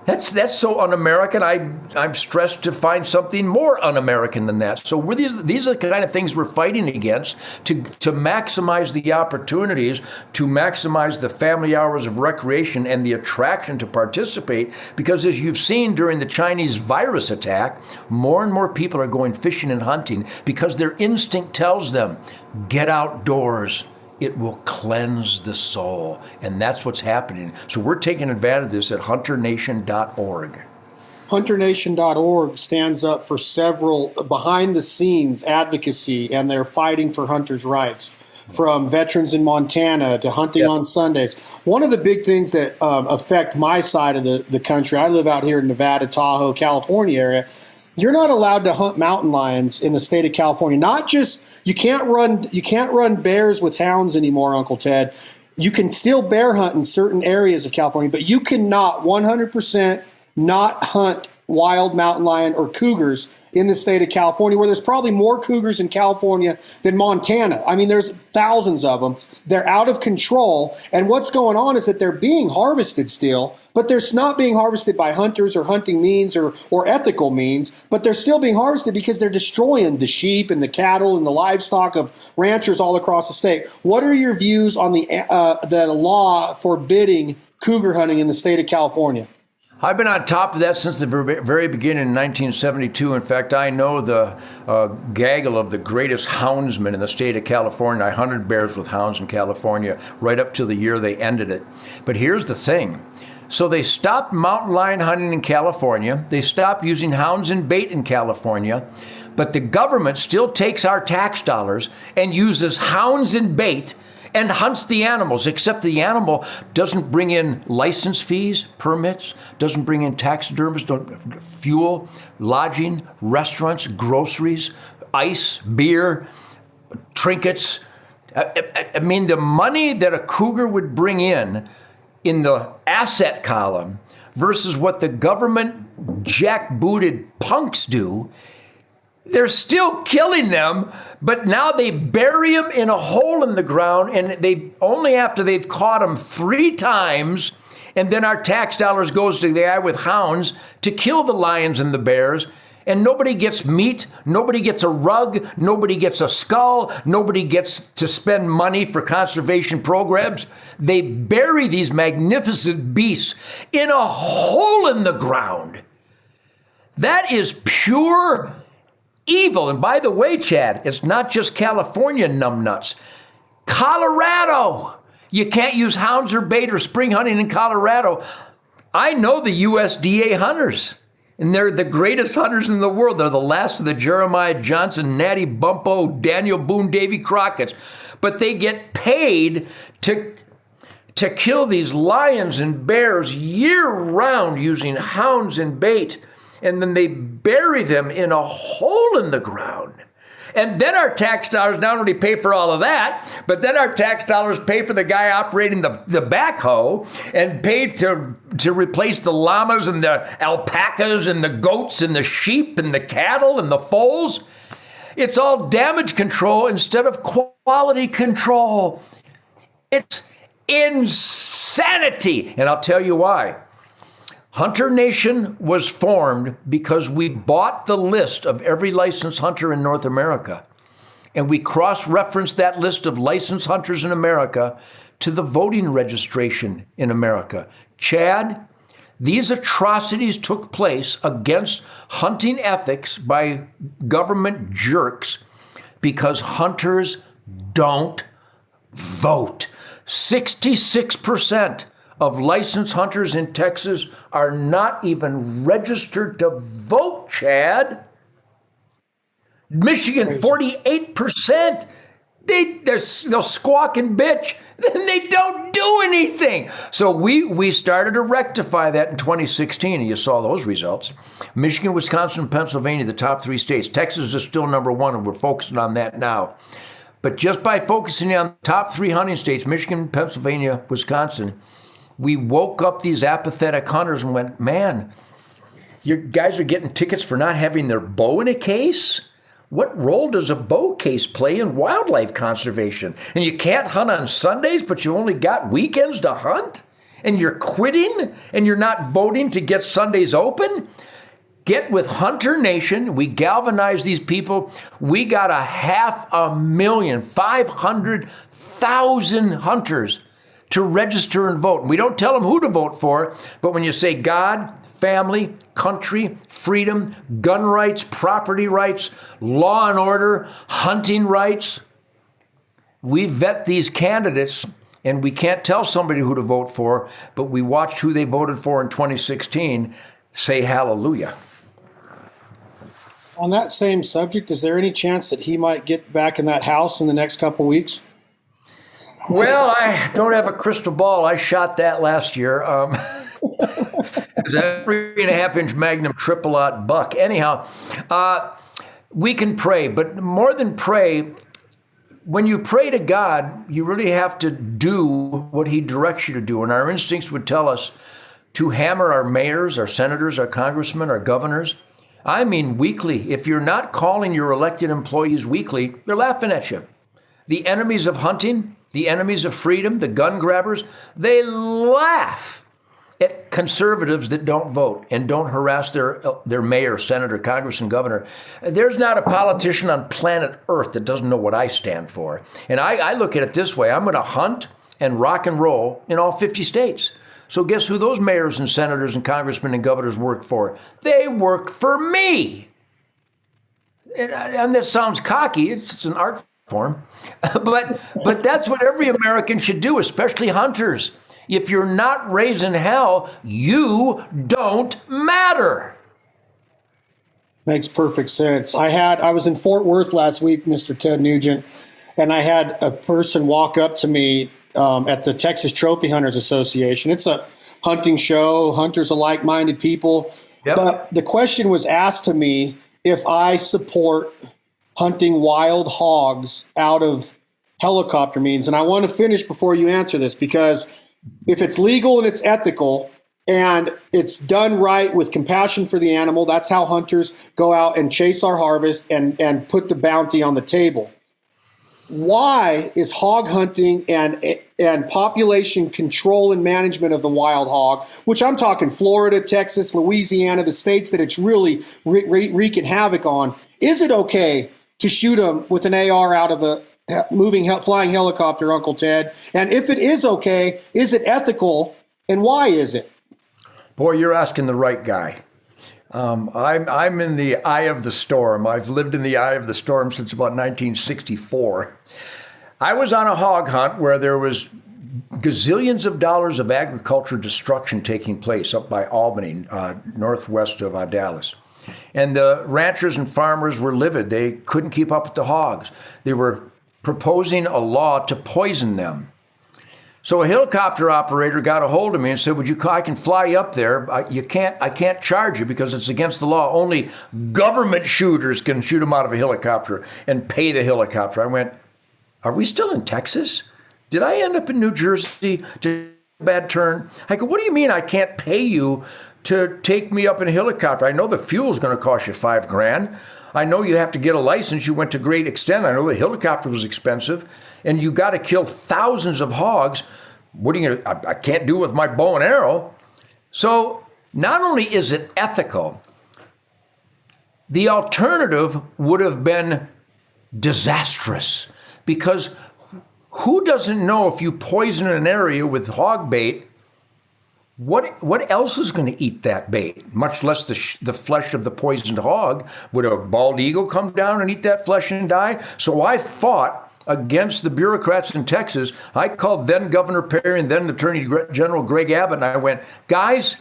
That's so un-American. I'm stressed to find something more un-American than that. So these are the kind of things we're fighting against to maximize the opportunities, to maximize the family hours of recreation and the attraction to participate. Because as you've seen during the Chinese virus attack, more and more people are going fishing and hunting because their instinct tells them, get outdoors. It will cleanse the soul. And that's what's happening. So we're taking advantage of this at hunternation.org. HunterNation.org stands up for several behind-the-scenes advocacy, and they're fighting for hunters' rights, from veterans in Montana to hunting on Sundays. One of the big things that affect my side of the country, I live out here in Nevada, Tahoe, California area, you're not allowed to hunt mountain lions in the state of California. Not just you can't run bears with hounds anymore, Uncle Ted. You can still bear hunt in certain areas of California, but you cannot 100% not hunt wild mountain lion or cougars in the state of California, where there's probably more cougars in California than Montana. I mean, there's thousands of them. They're out of control. And what's going on is that they're being harvested still, but they're not being harvested by hunters or hunting means or ethical means, but they're still being harvested because they're destroying the sheep and the cattle and the livestock of ranchers all across the state. What are your views on the law forbidding cougar hunting in the state of California? I've been on top of that since the very beginning in 1972. In fact, I know the gaggle of the greatest houndsmen in the state of California. I hunted bears with hounds in California right up to the year they ended it. But here's the thing. So they stopped mountain lion hunting in California. They stopped using hounds and bait in California. But the government still takes our tax dollars and uses hounds and bait and hunts the animals, except the animal doesn't bring in license fees, permits, doesn't bring in taxidermists, fuel, lodging, restaurants, groceries, ice, beer, trinkets. I mean, the money that a cougar would bring in the asset column versus what the government jackbooted punks do, they're still killing them, but now they bury them in a hole in the ground, and they only after they've caught them 3 times, and then our tax dollars goes to the guy with hounds to kill the lions and the bears, and nobody gets meat, nobody gets a rug, nobody gets a skull, nobody gets to spend money for conservation programs. They bury these magnificent beasts in a hole in the ground. That is pure evil. And by the way, Chad, it's not just California numbnuts. Colorado. You can't use hounds or bait or spring hunting in Colorado. I know the USDA hunters, and they're the greatest hunters in the world. They're the last of the Jeremiah Johnson, Natty Bumppo, Daniel Boone, Davy Crockett's. But they get paid to kill these lions and bears year-round using hounds and bait. And then they bury them in a hole in the ground. And then our tax dollars not only pay for all of that, but then our tax dollars pay for the guy operating the backhoe and pay to replace the llamas and the alpacas and the goats and the sheep and the cattle and the foals. It's all damage control instead of quality control. It's insanity. And I'll tell you why. Hunter Nation was formed because we bought the list of every licensed hunter in North America. And we cross-referenced that list of licensed hunters in America to the voting registration in America. Chad, these atrocities took place against hunting ethics by government jerks because hunters don't vote. 66% of licensed hunters in Texas are not even registered to vote, Chad. Michigan, 48%. They'll squawk and bitch, then they don't do anything. So we started to rectify that in 2016, and you saw those results. Michigan, Wisconsin, and Pennsylvania, the top 3 states. Texas is still number 1, and we're focusing on that now. But just by focusing on the top 3 hunting states, Michigan, Pennsylvania, Wisconsin, we woke up these apathetic hunters and went, man, you guys are getting tickets for not having their bow in a case? What role does a bow case play in wildlife conservation? And you can't hunt on Sundays, but you only got weekends to hunt? And you're quitting? And you're not voting to get Sundays open? Get with Hunter Nation. We galvanized these people. We got 500,000, 500,000 hunters to register and vote. We don't tell them who to vote for, but when you say God, family, country, freedom, gun rights, property rights, law and order, hunting rights, we vet these candidates, and we can't tell somebody who to vote for, but we watched who they voted for in 2016 say hallelujah. On that same subject, is there any chance that he might get back in that house in the next couple weeks? Well, I don't have a crystal ball. I shot that last year. That 3.5-inch Magnum triple-aught buck. Anyhow, we can pray, but more than pray, when you pray to God, you really have to do what he directs you to do. And our instincts would tell us to hammer our mayors, our senators, our congressmen, our governors. I mean weekly. If you're not calling your elected employees weekly, they're laughing at you. The enemies of hunting, the enemies of freedom, the gun grabbers, they laugh at conservatives that don't vote and don't harass their mayor, senator, congressman, governor. There's not a politician on planet Earth that doesn't know what I stand for. And I look at it this way. I'm going to hunt and rock and roll in all 50 states. So guess who those mayors and senators and congressmen and governors work for? They work for me. And this sounds cocky. It's an art form. But that's what every American should do, especially hunters. If you're not raising hell, you don't matter. Makes perfect sense. I was in Fort Worth last week, Mr. Ted Nugent, and I had a person walk up to me at the Texas Trophy Hunters Association. It's a hunting show. Hunters are like-minded people. Yep. But the question was asked to me if I support hunting wild hogs out of helicopter means. And I want to finish before you answer this, because if it's legal and it's ethical and it's done right with compassion for the animal, that's how hunters go out and chase our harvest and put the bounty on the table. Why is hog hunting and population control and management of the wild hog, which I'm talking Florida, Texas, Louisiana, the states that it's really wreaking havoc on, is it okay to shoot them with an AR out of a flying helicopter, Uncle Ted? And if it is okay, is it ethical, and why is it? Boy, you're asking the right guy. I'm in the eye of the storm. I've lived in the eye of the storm since about 1964. I was on a hog hunt where there was gazillions of dollars of agriculture destruction taking place up by Albany, northwest of Dallas. And the ranchers and farmers were livid. They couldn't keep up with the hogs. They were proposing a law to poison them. So a helicopter operator got a hold of me and said, I can fly you up there. I can't charge you because it's against the law. Only government shooters can shoot them out of a helicopter and pay the helicopter. I went, are we still in Texas? Did I end up in New Jersey? Bad turn. I go, what do you mean I can't pay you to take me up in a helicopter? I know the fuel's going to cost you $5,000. I know you have to get a license. You went to great extent. I know the helicopter was expensive, and you got to kill thousands of hogs. What are you gonna? I can't do it with my bow and arrow. So not only is it ethical, the alternative would have been disastrous, because who doesn't know if you poison an area with hog bait, what else is going to eat that bait, much less the flesh of the poisoned hog? Would a bald eagle come down and eat that flesh and die? So I fought against the bureaucrats in Texas. I called then Governor Perry and then Attorney General Greg Abbott, and I went, guys,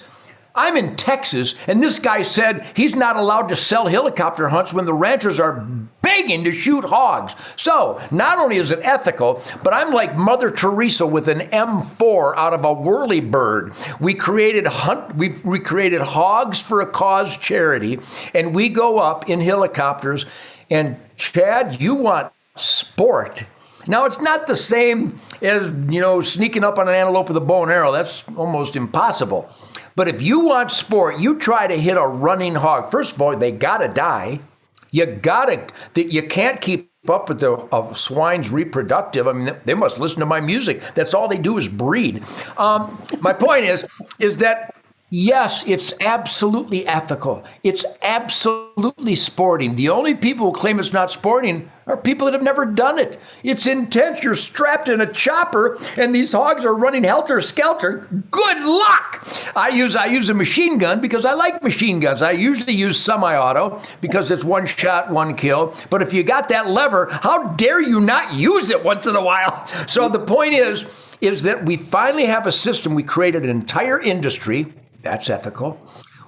I'm in Texas, and this guy said he's not allowed to sell helicopter hunts when the ranchers are begging to shoot hogs. So not only is it ethical, but I'm like Mother Teresa with an M4 out of a whirlybird. We created Hogs for a Cause charity, and we go up in helicopters. And Chad, you want sport. Now, it's not the same as, sneaking up on an antelope with a bow and arrow. That's almost impossible. But if you want sport, you try to hit a running hog. First of all, they gotta die. You can't keep up with the swine's reproductive. I mean, they must listen to my music. That's all they do is breed. My point is that yes, it's absolutely ethical. It's absolutely sporting. The only people who claim it's not sporting are people that have never done it. It's intense. You're strapped in a chopper, and these hogs are running helter-skelter. Good luck! I use a machine gun because I like machine guns. I usually use semi-auto because it's one shot, one kill. But if you got that lever, how dare you not use it once in a while? So the point is that we finally have a system. We created an entire industry. That's ethical.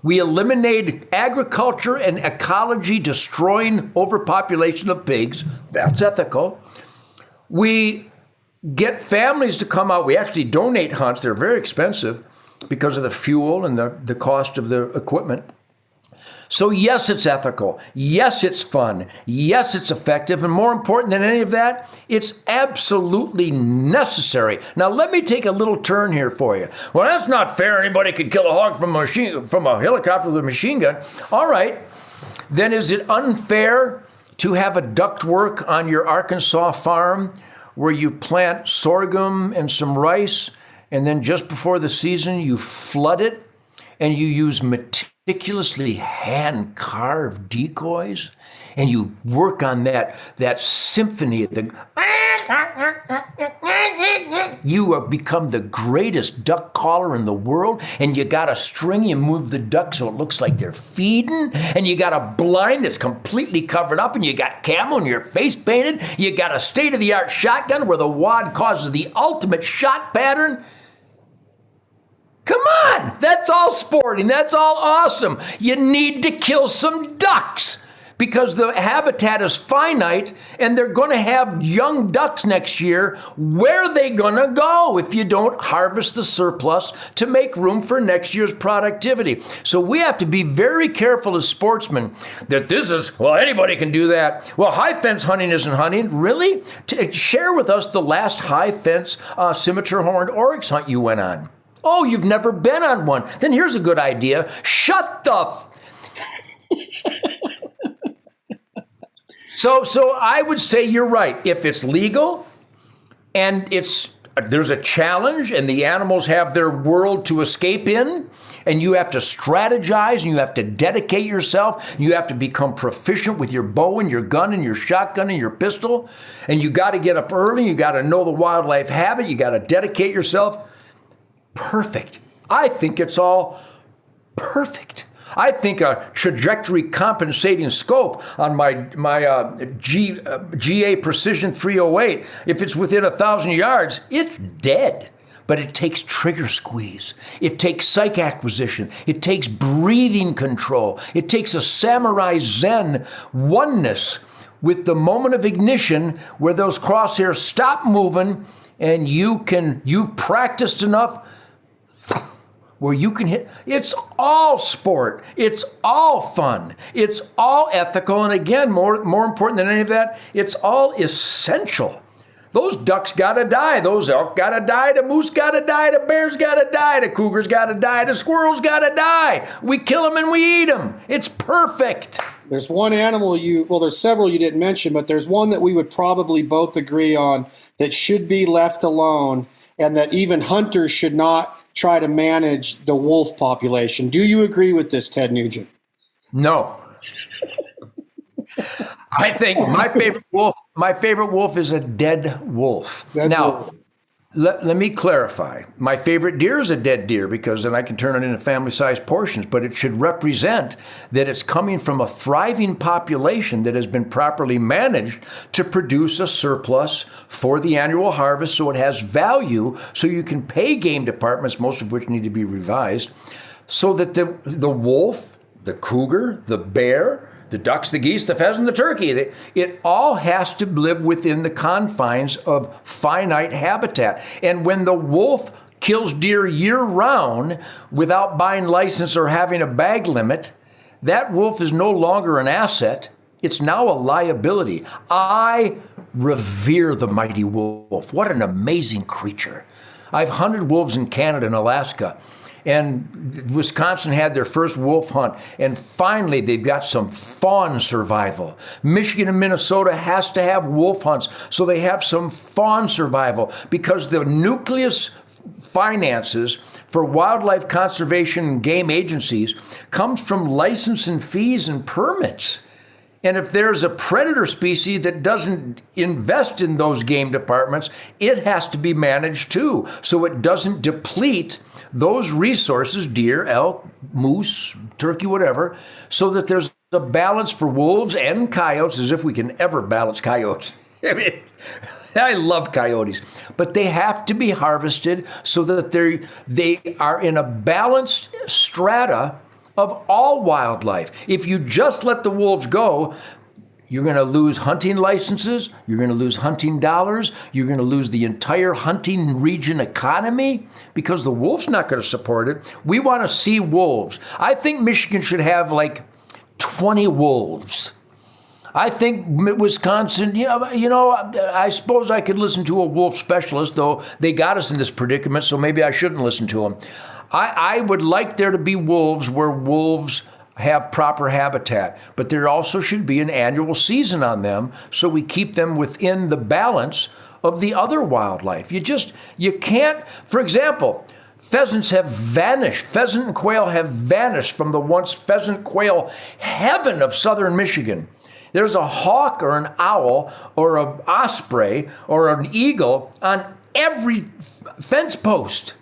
We eliminated agriculture and ecology destroying overpopulation of pigs. That's ethical. We get families to come out. We actually donate hunts. They're very expensive because of the fuel and the cost of the equipment. So yes, it's ethical. Yes, it's fun. Yes, it's effective. And more important than any of that, it's absolutely necessary. Now, let me take a little turn here for you. Well, that's not fair. Anybody could kill a hog from a helicopter with a machine gun. All right. Then is it unfair to have a ductwork on your Arkansas farm where you plant sorghum and some rice, and then just before the season, you flood it and you use meticulously hand-carved decoys, and you work on that symphony. You have become the greatest duck caller in the world, and you got a string, you move the duck so it looks like they're feeding, and you got a blind that's completely covered up, and you got camo and your face painted. You got a state-of-the-art shotgun where the wad causes the ultimate shot pattern. Come on, that's all sporting, that's all awesome. You need to kill some ducks because the habitat is finite and they're going to have young ducks next year. Where are they going to go if you don't harvest the surplus to make room for next year's productivity? So we have to be very careful as sportsmen that anybody can do that. Well, high fence hunting isn't hunting. Really? Share with us the last high fence scimitar horned oryx hunt you went on. Oh, you've never been on one. Then here's a good idea. Shut the So I would say you're right. If it's legal and there's a challenge and the animals have their world to escape in, and you have to strategize and you have to dedicate yourself, you have to become proficient with your bow and your gun and your shotgun and your pistol, and you got to get up early, you got to know the wildlife habit, you got to dedicate yourself. Perfect. I think it's all perfect. I think a trajectory compensating scope on my GA Precision 308, if it's within 1,000 yards, it's dead. But it takes trigger squeeze. It takes psych acquisition. It takes breathing control. It takes a samurai zen oneness with the moment of ignition where those crosshairs stop moving and you've practiced enough where you can hit. It's all sport. It's all fun. It's all ethical. And again, more important than any of that, it's all essential. Those ducks gotta die. Those elk gotta die. The moose gotta die. The bears gotta die. The cougars gotta die. The squirrels gotta die. We kill them and we eat them. It's perfect. There's one animal there's several you didn't mention, but there's one that we would probably both agree on that should be left alone, and that even hunters should not try to manage the wolf population. Do you agree with this, Ted Nugent? No. I think my favorite wolf is a dead wolf. Let me clarify. My favorite deer is a dead deer because then I can turn it into family-sized portions, but it should represent that it's coming from a thriving population that has been properly managed to produce a surplus for the annual harvest, so it has value, so you can pay game departments, most of which need to be revised, so that the wolf, the cougar, the bear, the ducks, the geese, the pheasant, the turkey, it all has to live within the confines of finite habitat. And when the wolf kills deer year-round without buying license or having a bag limit, that wolf is no longer an asset. It's now a liability. I revere the mighty wolf. What an amazing creature. I've hunted wolves in Canada and Alaska. And Wisconsin had their first wolf hunt, and finally they've got some fawn survival. Michigan and Minnesota has to have wolf hunts, so they have some fawn survival, because the nucleus finances for wildlife conservation and game agencies comes from license and fees and permits. And if there's a predator species that doesn't invest in those game departments, it has to be managed too, so it doesn't deplete those resources, deer, elk, moose, turkey, whatever, so that there's a balance for wolves and coyotes, as if we can ever balance coyotes. I mean, I love coyotes, but they have to be harvested so that they are in a balanced strata of all wildlife. If you just let the wolves go, you're going to lose hunting licenses, you're going to lose hunting dollars, you're going to lose the entire hunting region economy because the wolf's not going to support it. We want to see wolves. I think Michigan should have like 20 wolves. I think Wisconsin, I suppose I could listen to a wolf specialist, though they got us in this predicament, so maybe I shouldn't listen to them. I would like there to be wolves where wolves have proper habitat, but there also should be an annual season on them so we keep them within the balance of the other wildlife. You can't, for example, pheasants have vanished. Pheasant and quail have vanished from the once pheasant quail heaven of southern Michigan. There's a hawk or an owl or an osprey or an eagle on every fence post.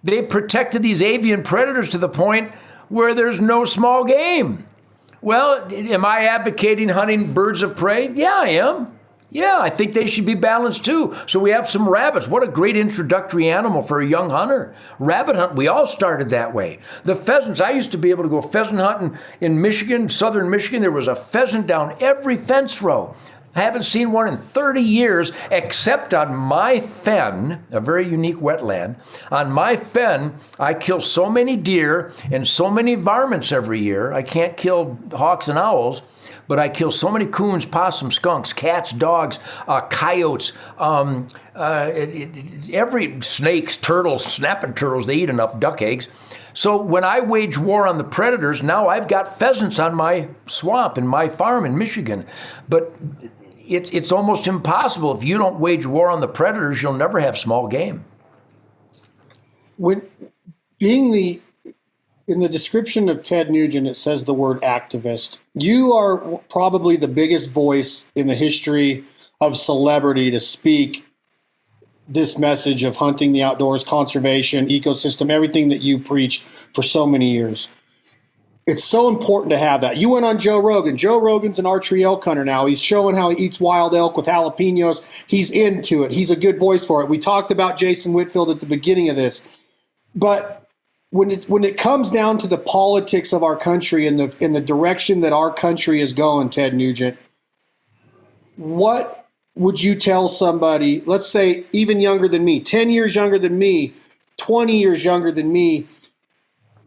They protected these avian predators to the point where there's no small game. Well, am I advocating hunting birds of prey? Yeah, I am. Yeah, I think they should be balanced too. So we have some rabbits. What a great introductory animal for a young hunter. Rabbit hunt, we all started that way. The pheasants, I used to be able to go pheasant hunting in Michigan, southern Michigan. There was a pheasant down every fence row. I haven't seen one in 30 years, except on my fen, a very unique wetland. On my fen, I kill so many deer and so many varmints every year. I can't kill hawks and owls, but I kill so many coons, possums, skunks, cats, dogs, coyotes, every snakes, turtles, snapping turtles. They eat enough duck eggs. So when I wage war on the predators, now I've got pheasants on my swamp and my farm in Michigan. But it's almost impossible. If you don't wage war on the predators, you'll never have small game. When in the description of Ted Nugent, it says the word activist. You are probably the biggest voice in the history of celebrity to speak this message of hunting, the outdoors, conservation, ecosystem, everything that you preached for so many years. It's so important to have that. You went on Joe Rogan. Joe Rogan's an archery elk hunter now. He's showing how he eats wild elk with jalapenos. He's into it. He's a good voice for it. We talked about Jason Whitfield at the beginning of this. But when it comes down to the politics of our country and the direction that our country is going, Ted Nugent, what would you tell somebody, let's say even younger than me, 10 years younger than me, 20 years younger than me,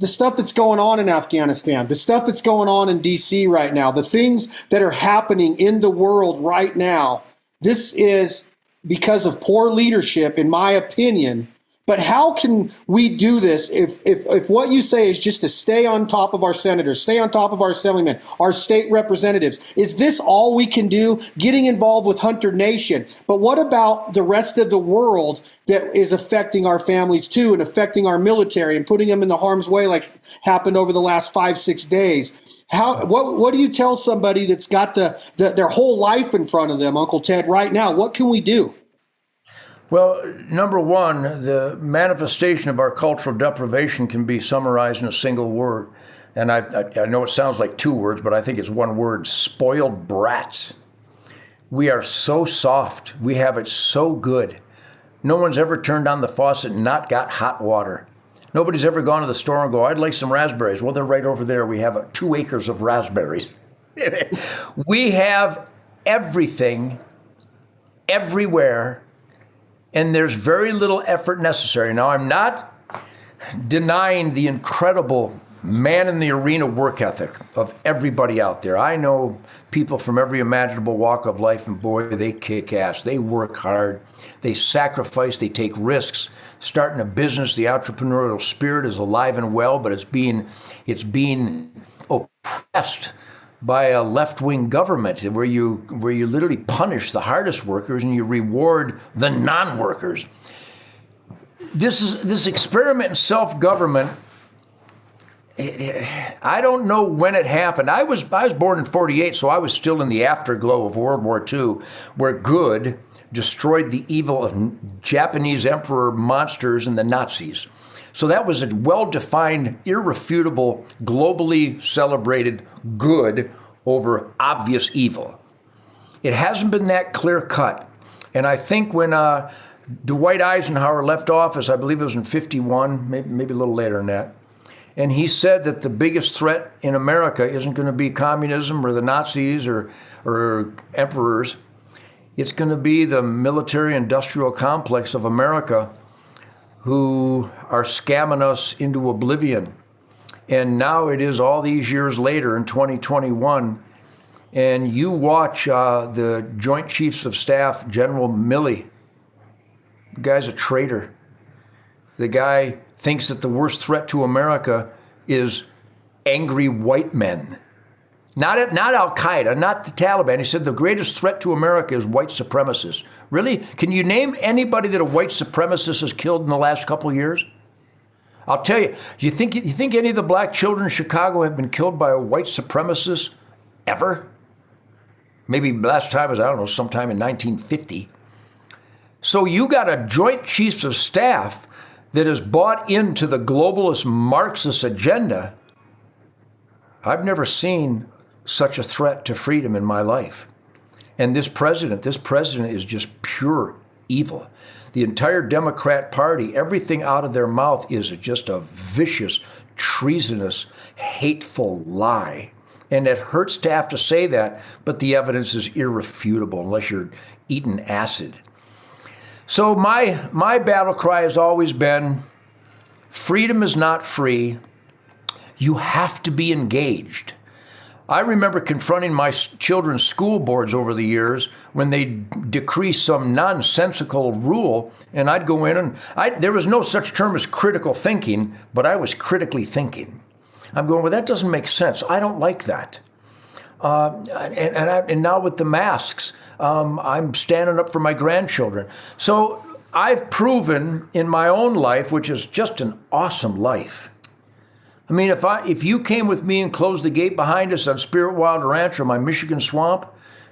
the stuff that's going on in Afghanistan, the stuff that's going on in D.C. right now, the things that are happening in the world right now, this is because of poor leadership, in my opinion, But how can we do this if what you say is just to stay on top of our senators, stay on top of our assemblymen, our state representatives? Is this all we can do? Getting involved with Hunter Nation. But what about the rest of the world that is affecting our families too, and affecting our military and putting them in the harm's way like happened over the last 5-6 days? What do you tell somebody that's got their whole life in front of them, Uncle Ted, right now? What can we do? Well, number one, the manifestation of our cultural deprivation can be summarized in a single word. And I know it sounds like two words, but I think it's one word: spoiled brats. We are so soft. We have it so good. No one's ever turned on the faucet and not got hot water. Nobody's ever gone to the store and go, I'd like some raspberries. Well, they're right over there. We have 2 acres of raspberries. We have everything, everywhere, and there's very little effort necessary. Now, I'm not denying the incredible man in the arena work ethic of everybody out there. I know people from every imaginable walk of life, and boy, they kick ass. They work hard. They sacrifice. They take risks. Starting a business, the entrepreneurial spirit is alive and well, but it's being oppressed by a left-wing government where you literally punish the hardest workers and you reward the non-workers. This experiment in self-government, I don't know when it happened. I was born in 48, so I was still in the afterglow of World War II, where good destroyed the evil Japanese emperor monsters and the Nazis. So that was a well-defined, irrefutable, globally celebrated good over obvious evil. It hasn't been that clear-cut. And I think when Dwight Eisenhower left office, I believe it was in 51, maybe a little later than that, and he said that the biggest threat in America isn't going to be communism or the Nazis or emperors. It's going to be the military-industrial complex of America who are scamming us into oblivion. And now it is all these years later in 2021, and you watch the Joint Chiefs of Staff, General Milley. The guy's a traitor. The guy thinks that the worst threat to America is angry white men. Not Al-Qaeda, not the Taliban. He said the greatest threat to America is white supremacists. Really? Can you name anybody that a white supremacist has killed in the last couple of years? I'll tell you, you think any of the black children in Chicago have been killed by a white supremacist ever? Maybe last time was, I don't know, sometime in 1950. So you got a Joint Chiefs of Staff that has bought into the globalist Marxist agenda. I've never seen such a threat to freedom in my life. And this president is just pure evil. The entire Democrat Party, everything out of their mouth is just a vicious, treasonous, hateful lie. And it hurts to have to say that, but the evidence is irrefutable unless you're eating acid. So my battle cry has always been, freedom is not free. You have to be engaged. I remember confronting my children's school boards over the years when they decreased some nonsensical rule, and I'd go in and there was no such term as critical thinking, but I was critically thinking. I'm going, well, that doesn't make sense. I don't like that. And now with the masks, I'm standing up for my grandchildren. So I've proven in my own life, which is just an awesome life. I mean, if you came with me and closed the gate behind us on Spirit Wild Ranch or my Michigan swamp,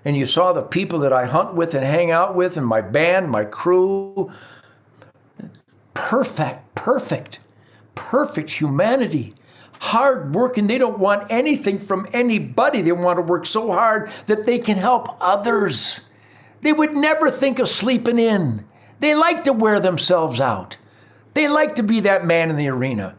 and you saw the people that I hunt with and hang out with, and my band, my crew, perfect humanity, hard working. They don't want anything from anybody. They want to work so hard that they can help others. They would never think of sleeping in. They like to wear themselves out. They like to be that man in the arena.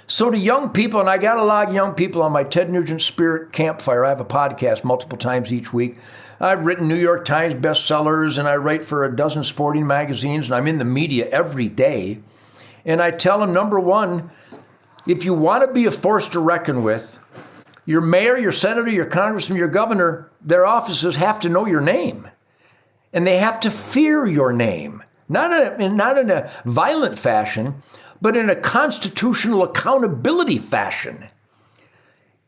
So to young people, and I got a lot of young people on my Ted Nugent Spirit Campfire. I have a podcast multiple times each week. I've written New York Times bestsellers, and I write for a dozen sporting magazines, and I'm in the media every day. And I tell them, number one, if you want to be a force to reckon with, your mayor, your senator, your congressman, your governor, their offices have to know your name. And they have to fear your name. not in a violent fashion, but in a constitutional accountability fashion.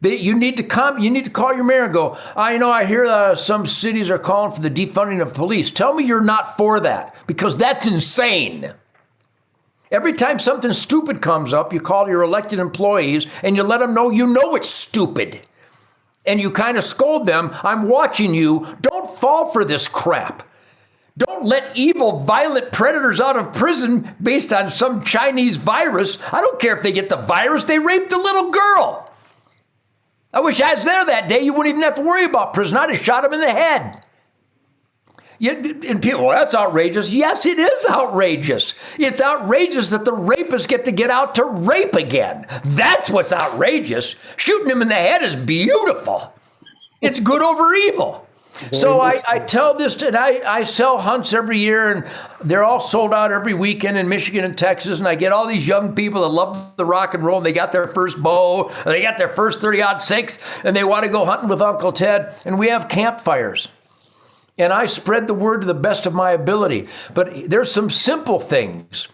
You need to call your mayor and go, I hear some cities are calling for the defunding of police. Tell me you're not for that, because that's insane. Every time something stupid comes up, you call your elected employees and you let them know it's stupid. And you kind of scold them. I'm watching you. Don't fall for this crap. Don't let evil, violent predators out of prison based on some Chinese virus. I don't care if they get the virus. They raped a little girl. I wish I was there that day. You wouldn't even have to worry about prison. I'd have shot him in the head. And people, well, that's outrageous. Yes, it is outrageous. It's outrageous that the rapists get to get out to rape again. That's what's outrageous. Shooting him in the head is beautiful. It's good over evil. So I tell this, and I sell hunts every year, and they're all sold out every weekend in Michigan and Texas, and I get all these young people that love the rock and roll, and they got their first bow, and they got their first 30-06, and they want to go hunting with Uncle Ted, and we have campfires. And I spread the word to the best of my ability. But there's some simple things.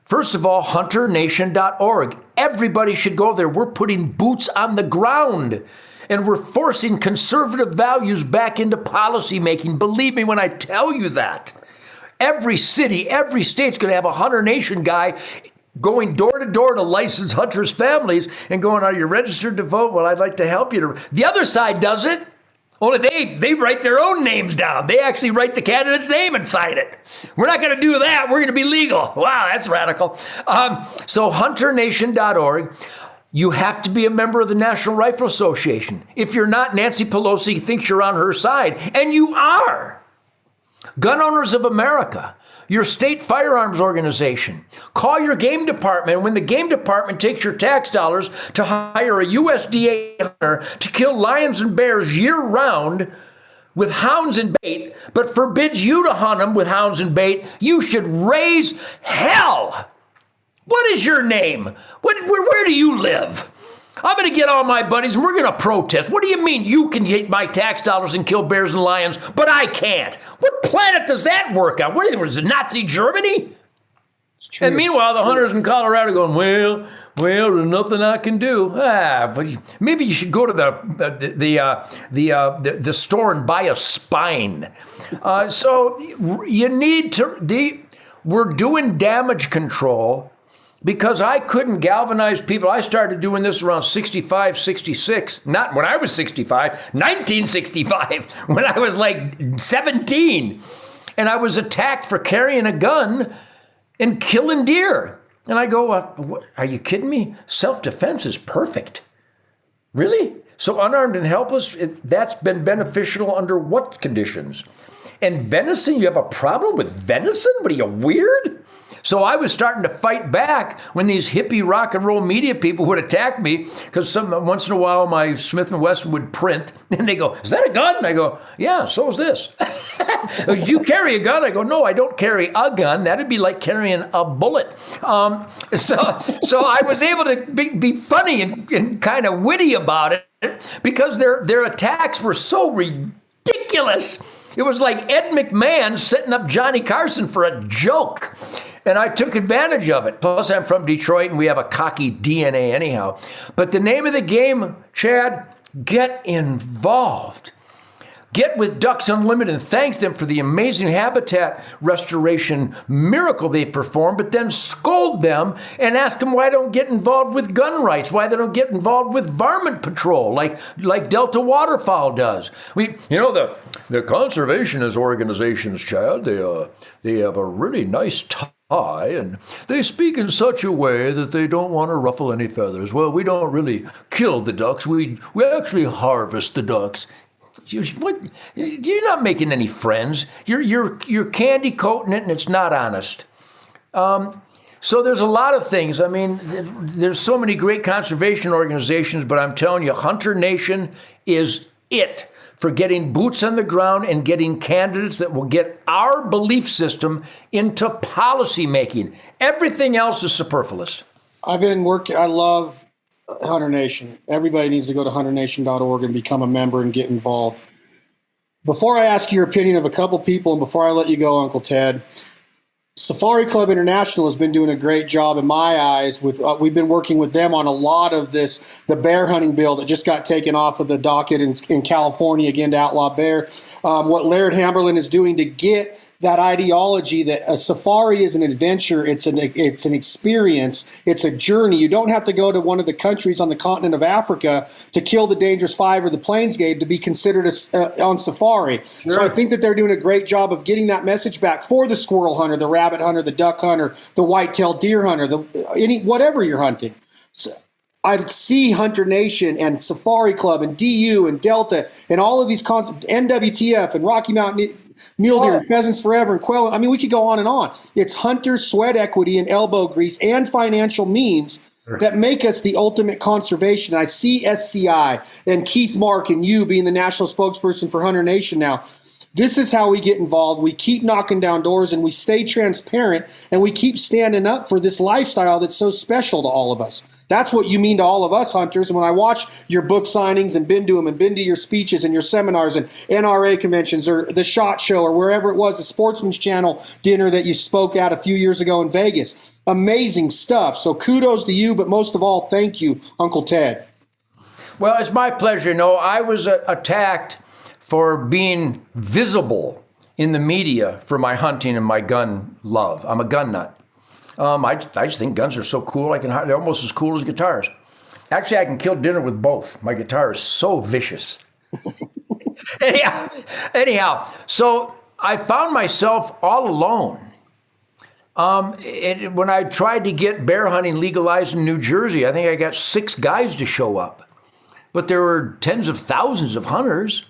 First of all, hunternation.org. Everybody should go there. We're putting boots on the ground. And we're forcing conservative values back into policymaking. Believe me when I tell you that. Every city, every state's going to have a Hunter Nation guy going door to door to licensed hunters' families and going, are you registered to vote? Well, I'd like to help you. The other side does it. Only they write their own names down. They actually write the candidate's name and sign it. We're not going to do that. We're going to be legal. Wow, that's radical. So hunternation.org. You have to be a member of the National Rifle Association. If you're not, Nancy Pelosi thinks you're on her side, and you are. Gun Owners of America, your state firearms organization. Call your game department. When the game department takes your tax dollars to hire a USDA hunter to kill lions and bears year-round with hounds and bait, but forbids you to hunt them with hounds and bait, you should raise hell. What is your name? Where do you live? I'm going to get all my buddies and we're going to protest. What do you mean you can get my tax dollars and kill bears and lions, but I can't? What planet does that work on? What was it, Nazi Germany? And meanwhile, the hunters in Colorado going, well, there's nothing I can do. But maybe you should go to the store and buy a spine. So you need to. We're doing damage control. Because I couldn't galvanize people. I started doing this around 65, 66. Not when I was 65, 1965, when I was like 17. And I was attacked for carrying a gun and killing deer. And I go, what, are you kidding me? Self-defense is perfect. Really? So unarmed and helpless, that's been beneficial under what conditions? And venison, you have a problem with venison? What are you, weird? So I was starting to fight back when these hippie rock and roll media people would attack me, because once in a while my Smith & Wesson would print, and they go, is that a gun? And I go, yeah, so is this. Do you carry a gun? I go, no, I don't carry a gun. That'd be like carrying a bullet. So I was able to be funny and kind of witty about it, because their attacks were so ridiculous. It was like Ed McMahon setting up Johnny Carson for a joke. And I took advantage of it. Plus, I'm from Detroit, and we have a cocky DNA anyhow. But the name of the game, Chad, get involved. Get with Ducks Unlimited and thank them for the amazing habitat restoration miracle they performed, but then scold them and ask them why they don't get involved with gun rights, why they don't get involved with varmint patrol like Delta Waterfowl does. The conservationist organizations, Chad, they have a really nice tie, and they speak in such a way that they don't want to ruffle any feathers. Well, we don't really kill the ducks. We actually harvest the ducks. You're not making any friends. You're candy coating it, and it's not honest. So there's a lot of things. I mean, there's so many great conservation organizations, but I'm telling you, Hunter Nation is it for getting boots on the ground and getting candidates that will get our belief system into policy making. Everything else is superfluous. I've been working. I love Hunter Nation. Everybody needs to go to hunternation.org and become a member and get involved. Before I ask your opinion of a couple people and before I let you go, Uncle Ted, Safari Club International has been doing a great job in my eyes. With we've been working with them on a lot of this, the bear hunting bill that just got taken off of the docket in California again to outlaw bear. What Laird Hamberlin is doing to get that ideology that a safari is an adventure, it's an experience, it's a journey. You don't have to go to one of the countries on the continent of Africa to kill the dangerous five or the plains game to be considered on safari. Sure. So I think that they're doing a great job of getting that message back for the squirrel hunter, the rabbit hunter, the duck hunter, the white-tailed deer hunter, whatever you're hunting. So I see Hunter Nation and Safari Club and DU and Delta and all of these NWTF and Rocky Mountain Mule Deer and Pheasants Forever and Quail. I mean, we could go on and on. It's hunters' sweat equity and elbow grease and financial means that make us the ultimate conservation. I see SCI and Keith Mark and you being the national spokesperson for Hunter Nation now. This is how we get involved. We keep knocking down doors and we stay transparent and we keep standing up for this lifestyle that's so special to all of us. That's what you mean to all of us hunters. And when I watch your book signings and been to them and been to your speeches and your seminars and NRA conventions or the SHOT Show or wherever it was, the Sportsman's Channel dinner that you spoke at a few years ago in Vegas, amazing stuff. So kudos to you, but most of all, thank you, Uncle Ted. Well, it's my pleasure. No, I was attacked for being visible in the media for my hunting and my gun love. I'm a gun nut. I just think guns are so cool. They're almost as cool as guitars. Actually, I can kill dinner with both. My guitar is so vicious. Anyhow, so I found myself all alone. When I tried to get bear hunting legalized in New Jersey, I think I got 6 guys to show up. But there were tens of thousands of hunters.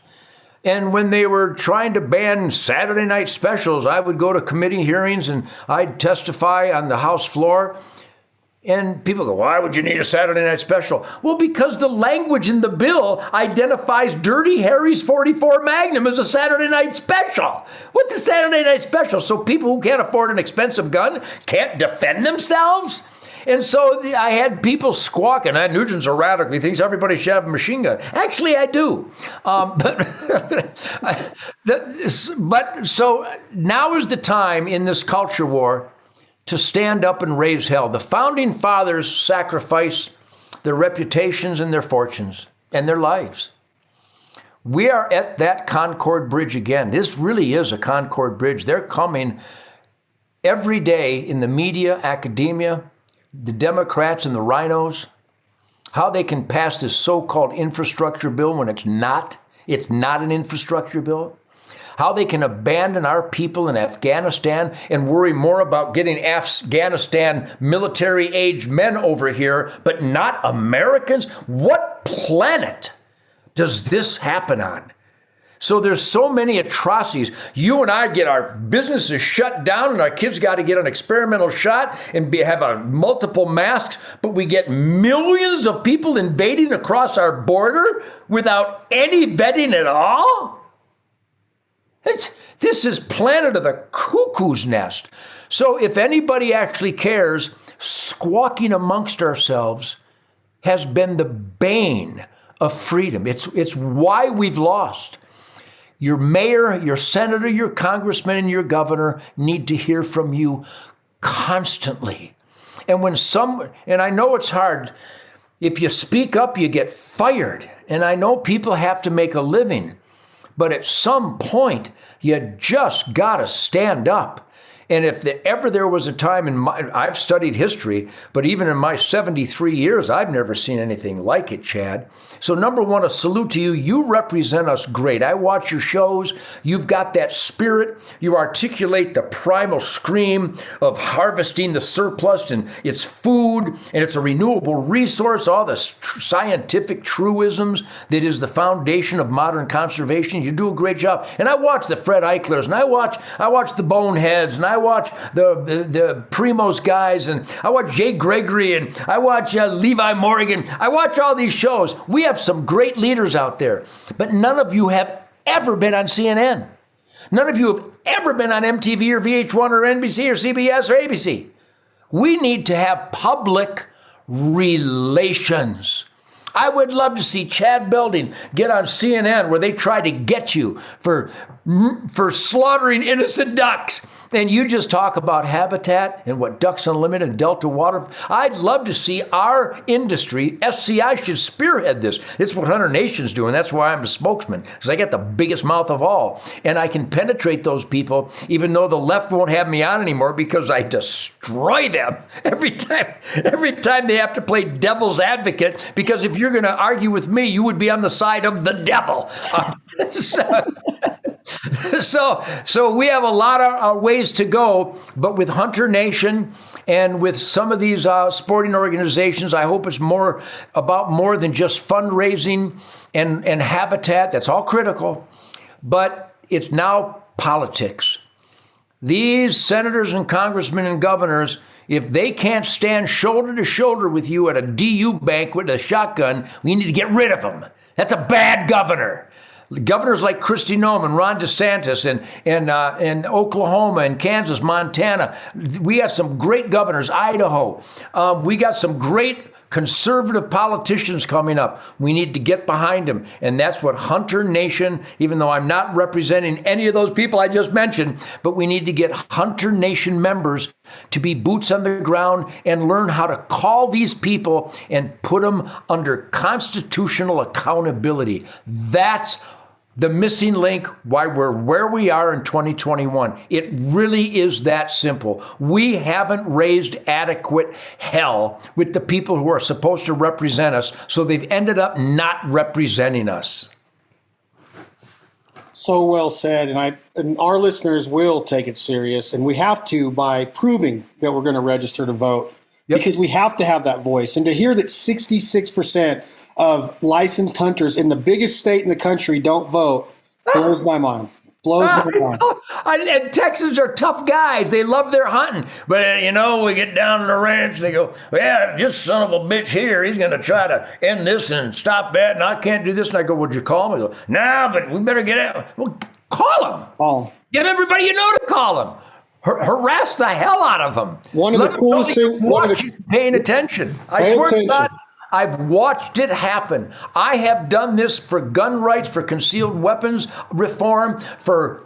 And when they were trying to ban Saturday night specials, I would go to committee hearings and I'd testify on the House floor. And people go, why would you need a Saturday night special? Well, because the language in the bill identifies Dirty Harry's 44 Magnum as a Saturday night special. What's a Saturday night special? So people who can't afford an expensive gun can't defend themselves? And so I had people squawking, Nugent's a radical. He thinks everybody should have a machine gun. Actually, I do. But so now is the time in this culture war to stand up and raise hell. The founding fathers sacrificed their reputations and their fortunes and their lives. We are at that Concord Bridge again. This really is a Concord Bridge. They're coming every day in the media, academia, the Democrats and the rhinos, how they can pass this so-called infrastructure bill when it's not an infrastructure bill, how they can abandon our people in Afghanistan and worry more about getting Afghanistan military-aged men over here, but not Americans. What planet does this happen on? So there's so many atrocities. You and I get our businesses shut down and our kids got to get an experimental shot and have multiple masks, but we get millions of people invading across our border without any vetting at all? This is planet of the cuckoo's nest. So if anybody actually cares, squawking amongst ourselves has been the bane of freedom. It's why we've lost. Your mayor, your senator, your congressman, and your governor need to hear from you constantly. And and I know it's hard, if you speak up, you get fired. And I know people have to make a living, but at some point, you just gotta stand up. And if ever there was a time I've studied history, but even in my 73 years, I've never seen anything like it, Chad. So number one, a salute to you. You represent us great. I watch your shows. You've got that spirit. You articulate the primal scream of harvesting the surplus, and it's food, and it's a renewable resource, all the scientific truisms that is the foundation of modern conservation. You do a great job. And I watch the Fred Eichlers, and I watch the Boneheads, and I watch the Primos guys, and I watch Jay Gregory, and I watch Levi Morgan. I watch all these shows. We have some great leaders out there, but none of you have ever been on CNN. None of you have ever been on MTV or VH1 or NBC or CBS or ABC. We need to have public relations. I would love to see Chad Belding get on CNN where they try to get you for slaughtering innocent ducks. And you just talk about habitat and what Ducks Unlimited and Delta Water. I'd love to see our industry, SCI should spearhead this. It's what Hunter Nation's doing. That's why I'm the spokesman, because I got the biggest mouth of all. And I can penetrate those people, even though the left won't have me on anymore, because I destroy them every time they have to play devil's advocate, because if you're going to argue with me, you would be on the side of the devil. So we have a lot of ways to go, but with Hunter Nation and with some of these sporting organizations, I hope it's more than just fundraising and habitat. That's all critical, but it's now politics. These senators and congressmen and governors, if they can't stand shoulder to shoulder with you at a DU banquet with a shotgun, we need to get rid of them. That's a bad governor. Governors like Kristi Noem and Ron DeSantis and Oklahoma and Kansas, Montana. We got some great governors, Idaho. We got some great conservative politicians coming up. We need to get behind them. And that's what Hunter Nation, even though I'm not representing any of those people I just mentioned, but we need to get Hunter Nation members to be boots on the ground and learn how to call these people and put them under constitutional accountability. That's the missing link why we're where we are in 2021. It really is that simple. We haven't raised adequate hell with the people who are supposed to represent us, so they've ended up not representing us. So well said, and our listeners will take it serious, and we have to by proving that we're going to register to vote, because we have to have that voice. And to hear that 66% of licensed hunters in the biggest state in the country don't vote blows my mind. And Texans are tough guys. They love their hunting. But, we get down to the ranch and they go, yeah, just son of a bitch here. He's going to try to end this and stop that, and I can't do this. And I go, would you call him? He go, no, but we better get out. Well, call him. Call him. Get everybody you know to call him. Harass the hell out of them. One of the coolest things. Paying attention. I swear to God, I've watched it happen. I have done this for gun rights, for concealed weapons reform, for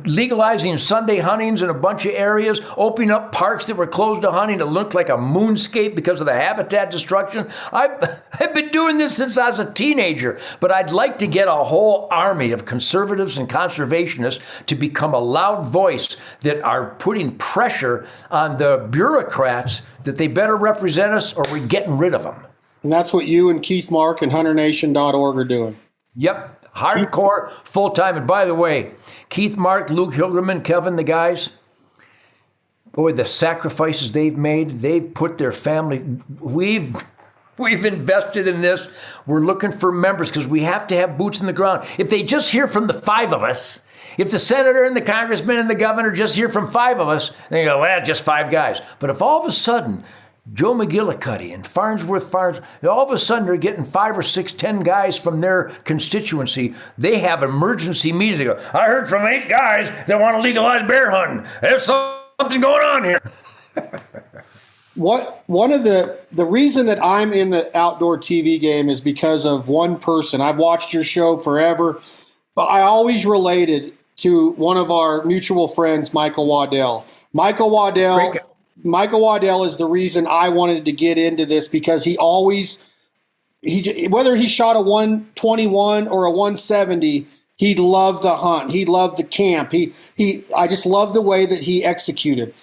legalizing Sunday huntings in a bunch of areas, opening up parks that were closed to hunting that looked like a moonscape because of the habitat destruction. I've been doing this since I was a teenager, but I'd like to get a whole army of conservatives and conservationists to become a loud voice that are putting pressure on the bureaucrats that they better represent us or we're getting rid of them. And that's what you and Keith Mark and HunterNation.org are doing. Yep. Hardcore, full-time. And by the way, Keith Mark, Luke Hilgerman, Kevin, the guys, boy, the sacrifices they've made, they've put their family, we've invested in this. We're looking for members because we have to have boots in the ground. If they just hear from the five of us, if the senator and the congressman and the governor just hear from five of us, they go, well, just five guys. But if all of a sudden Joe McGillicuddy and Farnsworth, all of a sudden they're getting 5 or 6, 10 guys from their constituency. They have emergency meetings. They go, I heard from 8 guys that want to legalize bear hunting. There's something going on here. One of the reason that I'm in the outdoor TV game is because of one person. I've watched your show forever, but I always related to one of our mutual friends, Michael Waddell. Michael Waddell is the reason I wanted to get into this, because whether he shot a 121 or a 170, he loved the hunt. He loved the camp. I just love the way that he executed.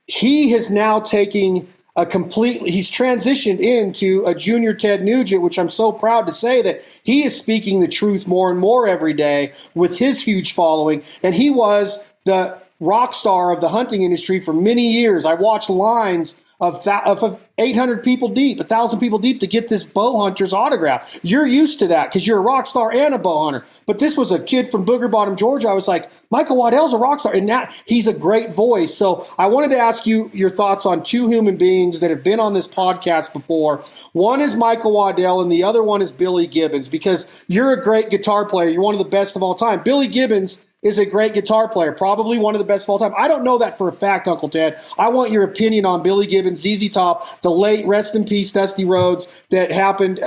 He is now taking he's transitioned into a junior Ted Nugent, which I'm so proud to say that he is speaking the truth more and more every day with his huge following. And he was the rock star of the hunting industry for many years. I watched lines of 800 people deep, 1,000 people deep to get this bow hunter's autograph. You're used to that because you're a rock star and a bow hunter. But this was a kid from Booger Bottom, Georgia. I was like, Michael Waddell's a rock star, and now he's a great voice. So I wanted to ask you your thoughts on two human beings that have been on this podcast before. One is Michael Waddell, and the other one is Billy Gibbons, because you're a great guitar player. You're one of the best of all time. Billy Gibbons is a great guitar player, probably one of the best of all time. I don't know that for a fact, Uncle Ted. I want your opinion on Billy Gibbons, ZZ Top, the late, rest in peace, Dusty Rhodes, that happened,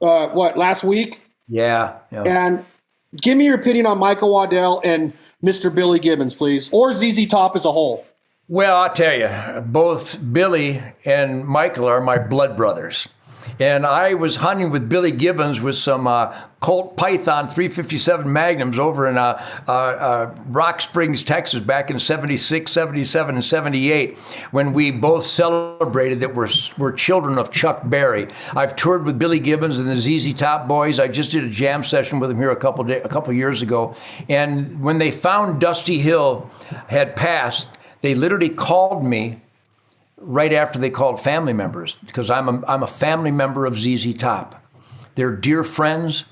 last week? Yeah. And Give me your opinion on Michael Waddell and Mr. Billy Gibbons, please, or ZZ Top as a whole. Well, I'll tell you, both Billy and Michael are my blood brothers. And I was hunting with Billy Gibbons with some Colt Python 357 Magnums over in Rock Springs, Texas, back in 76, 77, and 78, when we both celebrated that we're children of Chuck Berry. I've toured with Billy Gibbons and the ZZ Top Boys. I just did a jam session with him here a couple years ago. And when they found Dusty Hill had passed, they literally called me right after they called family members, because I'm a family member of ZZ Top. They're dear friends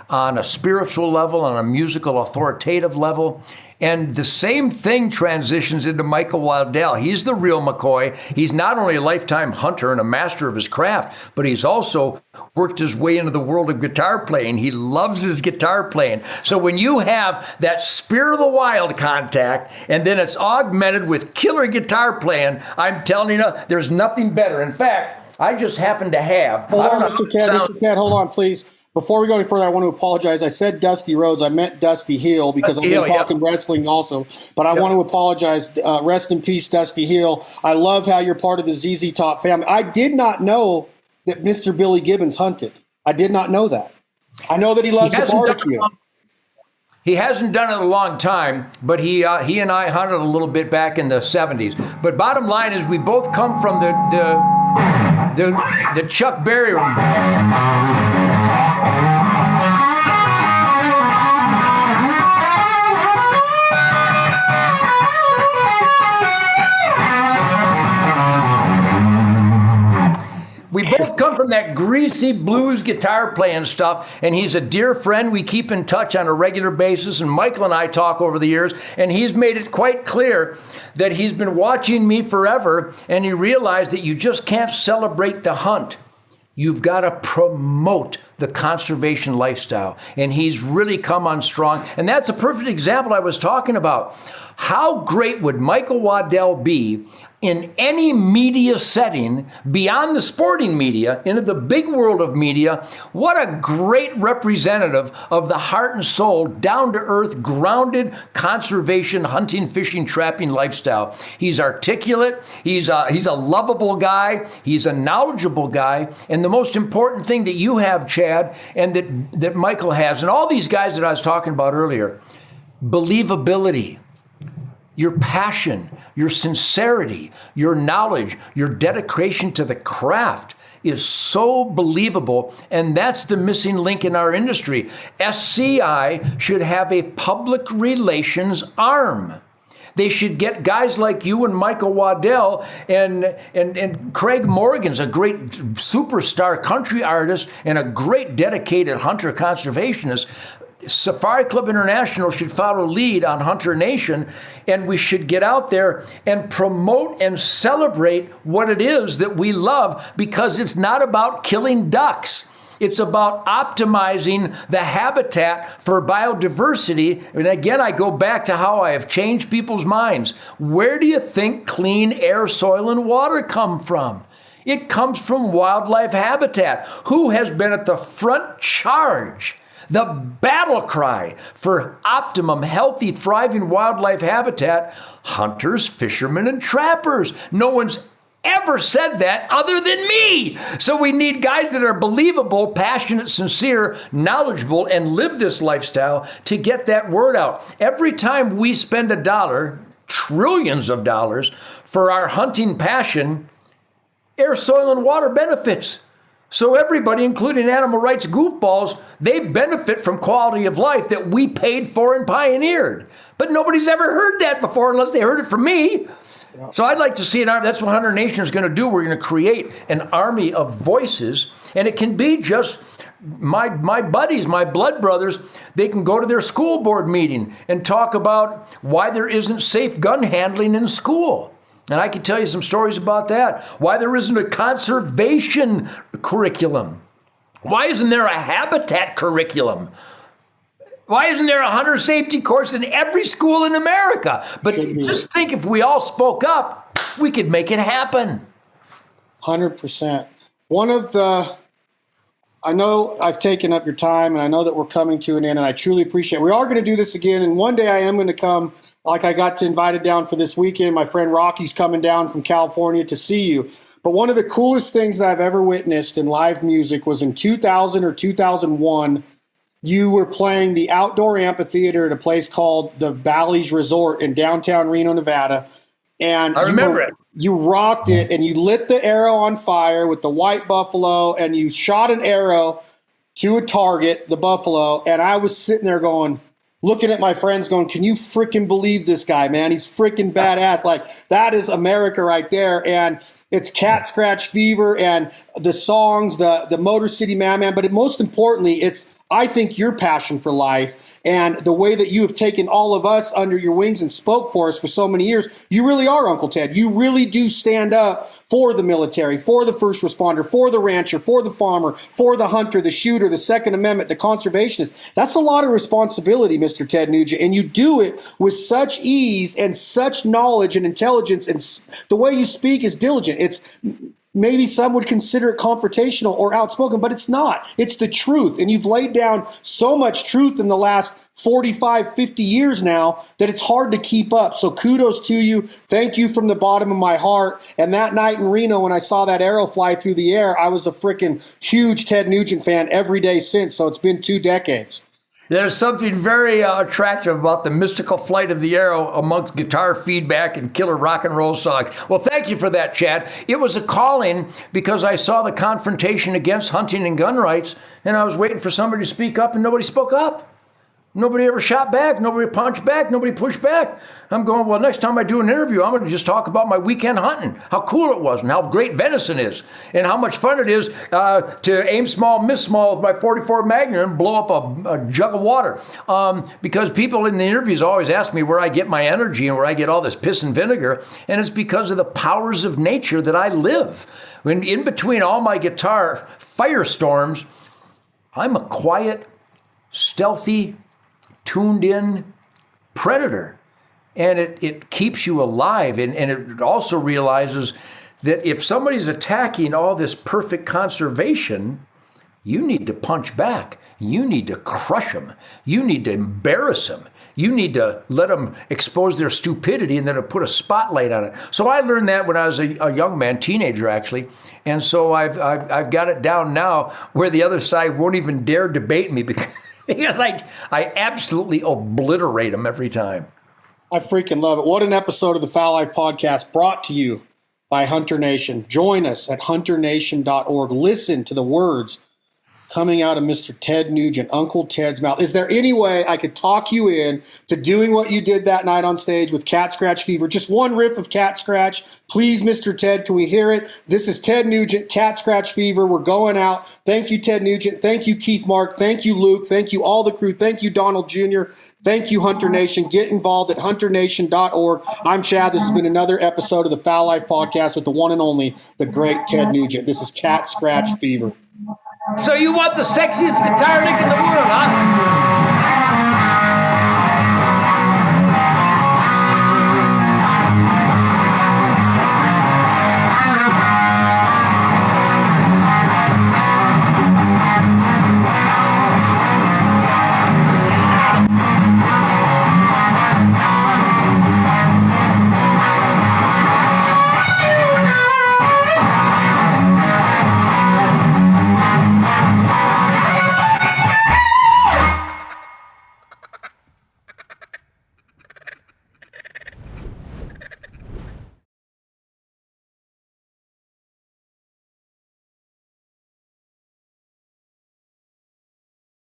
on a spiritual level, on a musical authoritative level. And the same thing transitions into Michael Waddell. He's the real McCoy. He's not only a lifetime hunter and a master of his craft, but he's also worked his way into the world of guitar playing. He loves his guitar playing. So when you have that spirit of the wild contact, and then it's augmented with killer guitar playing, I'm telling you, there's nothing better. In fact, I just happen to have... Hold on, Mr. Ted, hold on, please. Before we go any further, I want to apologize. I said Dusty Rhodes. I meant Dusty Hill because I've been talking wrestling also. But I want to apologize. Rest in peace, Dusty Hill. I love how you're part of the ZZ Top family. I did not know that Mr. Billy Gibbons hunted. I did not know that. I know that he loves the barbecue. He hasn't done it in a long time, but he and I hunted a little bit back in the 70s. But bottom line is we both come from the Chuck Berry. We both come from that greasy blues guitar playing stuff, and he's a dear friend. We keep in touch on a regular basis, and Michael and I talk over the years, and he's made it quite clear that he's been watching me forever, and he realized that you just can't celebrate the hunt. You've got to promote the conservation lifestyle, and he's really come on strong, and that's a perfect example I was talking about. How great would Michael Waddell be in any media setting beyond the sporting media, into the big world of media? What a great representative of the heart and soul, down-to-earth, grounded conservation, hunting, fishing, trapping lifestyle. He's articulate. He's a lovable guy. He's a knowledgeable guy. And the most important thing that you have, Chad, and that Michael has, and all these guys that I was talking about earlier, believability. Your passion, your sincerity, your knowledge, your dedication to the craft is so believable, and that's the missing link in our industry. SCI should have a public relations arm. They should get guys like you and Michael Waddell and Craig Morgan's a great superstar country artist and a great dedicated hunter conservationist. Safari Club International should follow lead on Hunter Nation, and we should get out there and promote and celebrate what it is that we love, because it's not about killing ducks. It's about optimizing the habitat for biodiversity. And again, I go back to how I have changed people's minds. Where do you think clean air, soil, and water come from? It comes from wildlife habitat. Who has been at the front charge? The battle cry for optimum, healthy, thriving wildlife habitat: hunters, fishermen, and trappers. No one's ever said that other than me. So we need guys that are believable, passionate, sincere, knowledgeable, and live this lifestyle to get that word out. Every time we spend $1, trillions of dollars, for our hunting passion, air, soil, and water benefits. So everybody, including animal rights goofballs, they benefit from quality of life that we paid for and pioneered. But nobody's ever heard that before unless they heard it from me. Yeah. So I'd like to see an army. That's what Hunter Nation is going to do. We're going to create an army of voices, and it can be just my buddies, my blood brothers. They can go to their school board meeting and talk about why there isn't safe gun handling in school. And I can tell you some stories about that. Why there isn't a conservation curriculum. Why isn't there a habitat curriculum? Why isn't there a hunter safety course in every school in America? But just think, if we all spoke up, we could make it happen. 100%. One of the I know I've taken up your time, and I know that we're coming to an end, and I truly appreciate it. We are going to do this again, and one day I am going to come, like I got invited down for this weekend. My friend Rocky's coming down from California to see you. But one of the coolest things that I've ever witnessed in live music was in 2000 or 2001, you were playing the outdoor amphitheater at a place called the Bally's Resort in downtown Reno, Nevada. And I remember it. You rocked it, and you lit the arrow on fire with the white buffalo, and you shot an arrow to a target, the buffalo. And I was sitting there looking at my friends going, can you freaking believe this guy, man? He's freaking badass. Like, that is America right there. And it's Cat Scratch Fever and the songs, the Motor City Madman. But most importantly, it's, I think, your passion for life and the way that you have taken all of us under your wings and spoke for us for so many years. You really are Uncle Ted. You really do stand up for the military, for the first responder, for the rancher, for the farmer, for the hunter, the shooter, the Second Amendment, the conservationist. That's a lot of responsibility, Mr. Ted Nugent, and you do it with such ease and such knowledge and intelligence, and the way you speak is diligent. It's maybe some would consider it confrontational or outspoken, but it's not. It's the truth. And you've laid down so much truth in the last 45, 50 years now that it's hard to keep up. So kudos to you. Thank you from the bottom of my heart. And that night in Reno, when I saw that arrow fly through the air, I was a freaking huge Ted Nugent fan every day since. So it's been 2 decades. There's something very attractive about the mystical flight of the arrow amongst guitar feedback and killer rock and roll songs. Well, thank you for that, Chad. It was a calling because I saw the confrontation against hunting and gun rights, and I was waiting for somebody to speak up, and nobody spoke up. Nobody ever shot back. Nobody punched back. Nobody pushed back. I'm going, well, next time I do an interview, I'm going to just talk about my weekend hunting, how cool it was and how great venison is and how much fun it is to aim small, miss small with my 44 Magnum and blow up a jug of water. Because people in the interviews always ask me where I get my energy and where I get all this piss and vinegar. And it's because of the powers of nature that I live. When in between all my guitar firestorms, I'm a quiet, stealthy, tuned in predator, and it keeps you alive, and it also realizes that if somebody's attacking all this perfect conservation, you need to punch back, you need to crush them, you need to embarrass them, you need to let them expose their stupidity and then put a spotlight on it. So I learned that when I was a young man, teenager actually, and so I've got it down now where the other side won't even dare debate me because I absolutely obliterate them every time. I freaking love it. What an episode of the Foul Life Podcast brought to you by Hunter Nation. Join us at hunternation.org. Listen to the words coming out of Mr. Ted Nugent, Uncle Ted's mouth. Is there any way I could talk you in to doing what you did that night on stage with Cat Scratch Fever? Just one riff of Cat Scratch. Please, Mr. Ted, can we hear it? This is Ted Nugent, Cat Scratch Fever. We're going out. Thank you, Ted Nugent. Thank you, Keith Mark. Thank you, Luke. Thank you, all the crew. Thank you, Donald Jr. Thank you, Hunter Nation. Get involved at hunternation.org. I'm Chad. This has been another episode of the Foul Life Podcast with the one and only, the great Ted Nugent. This is Cat Scratch Fever. So you want the sexiest guitar lick in the world, huh?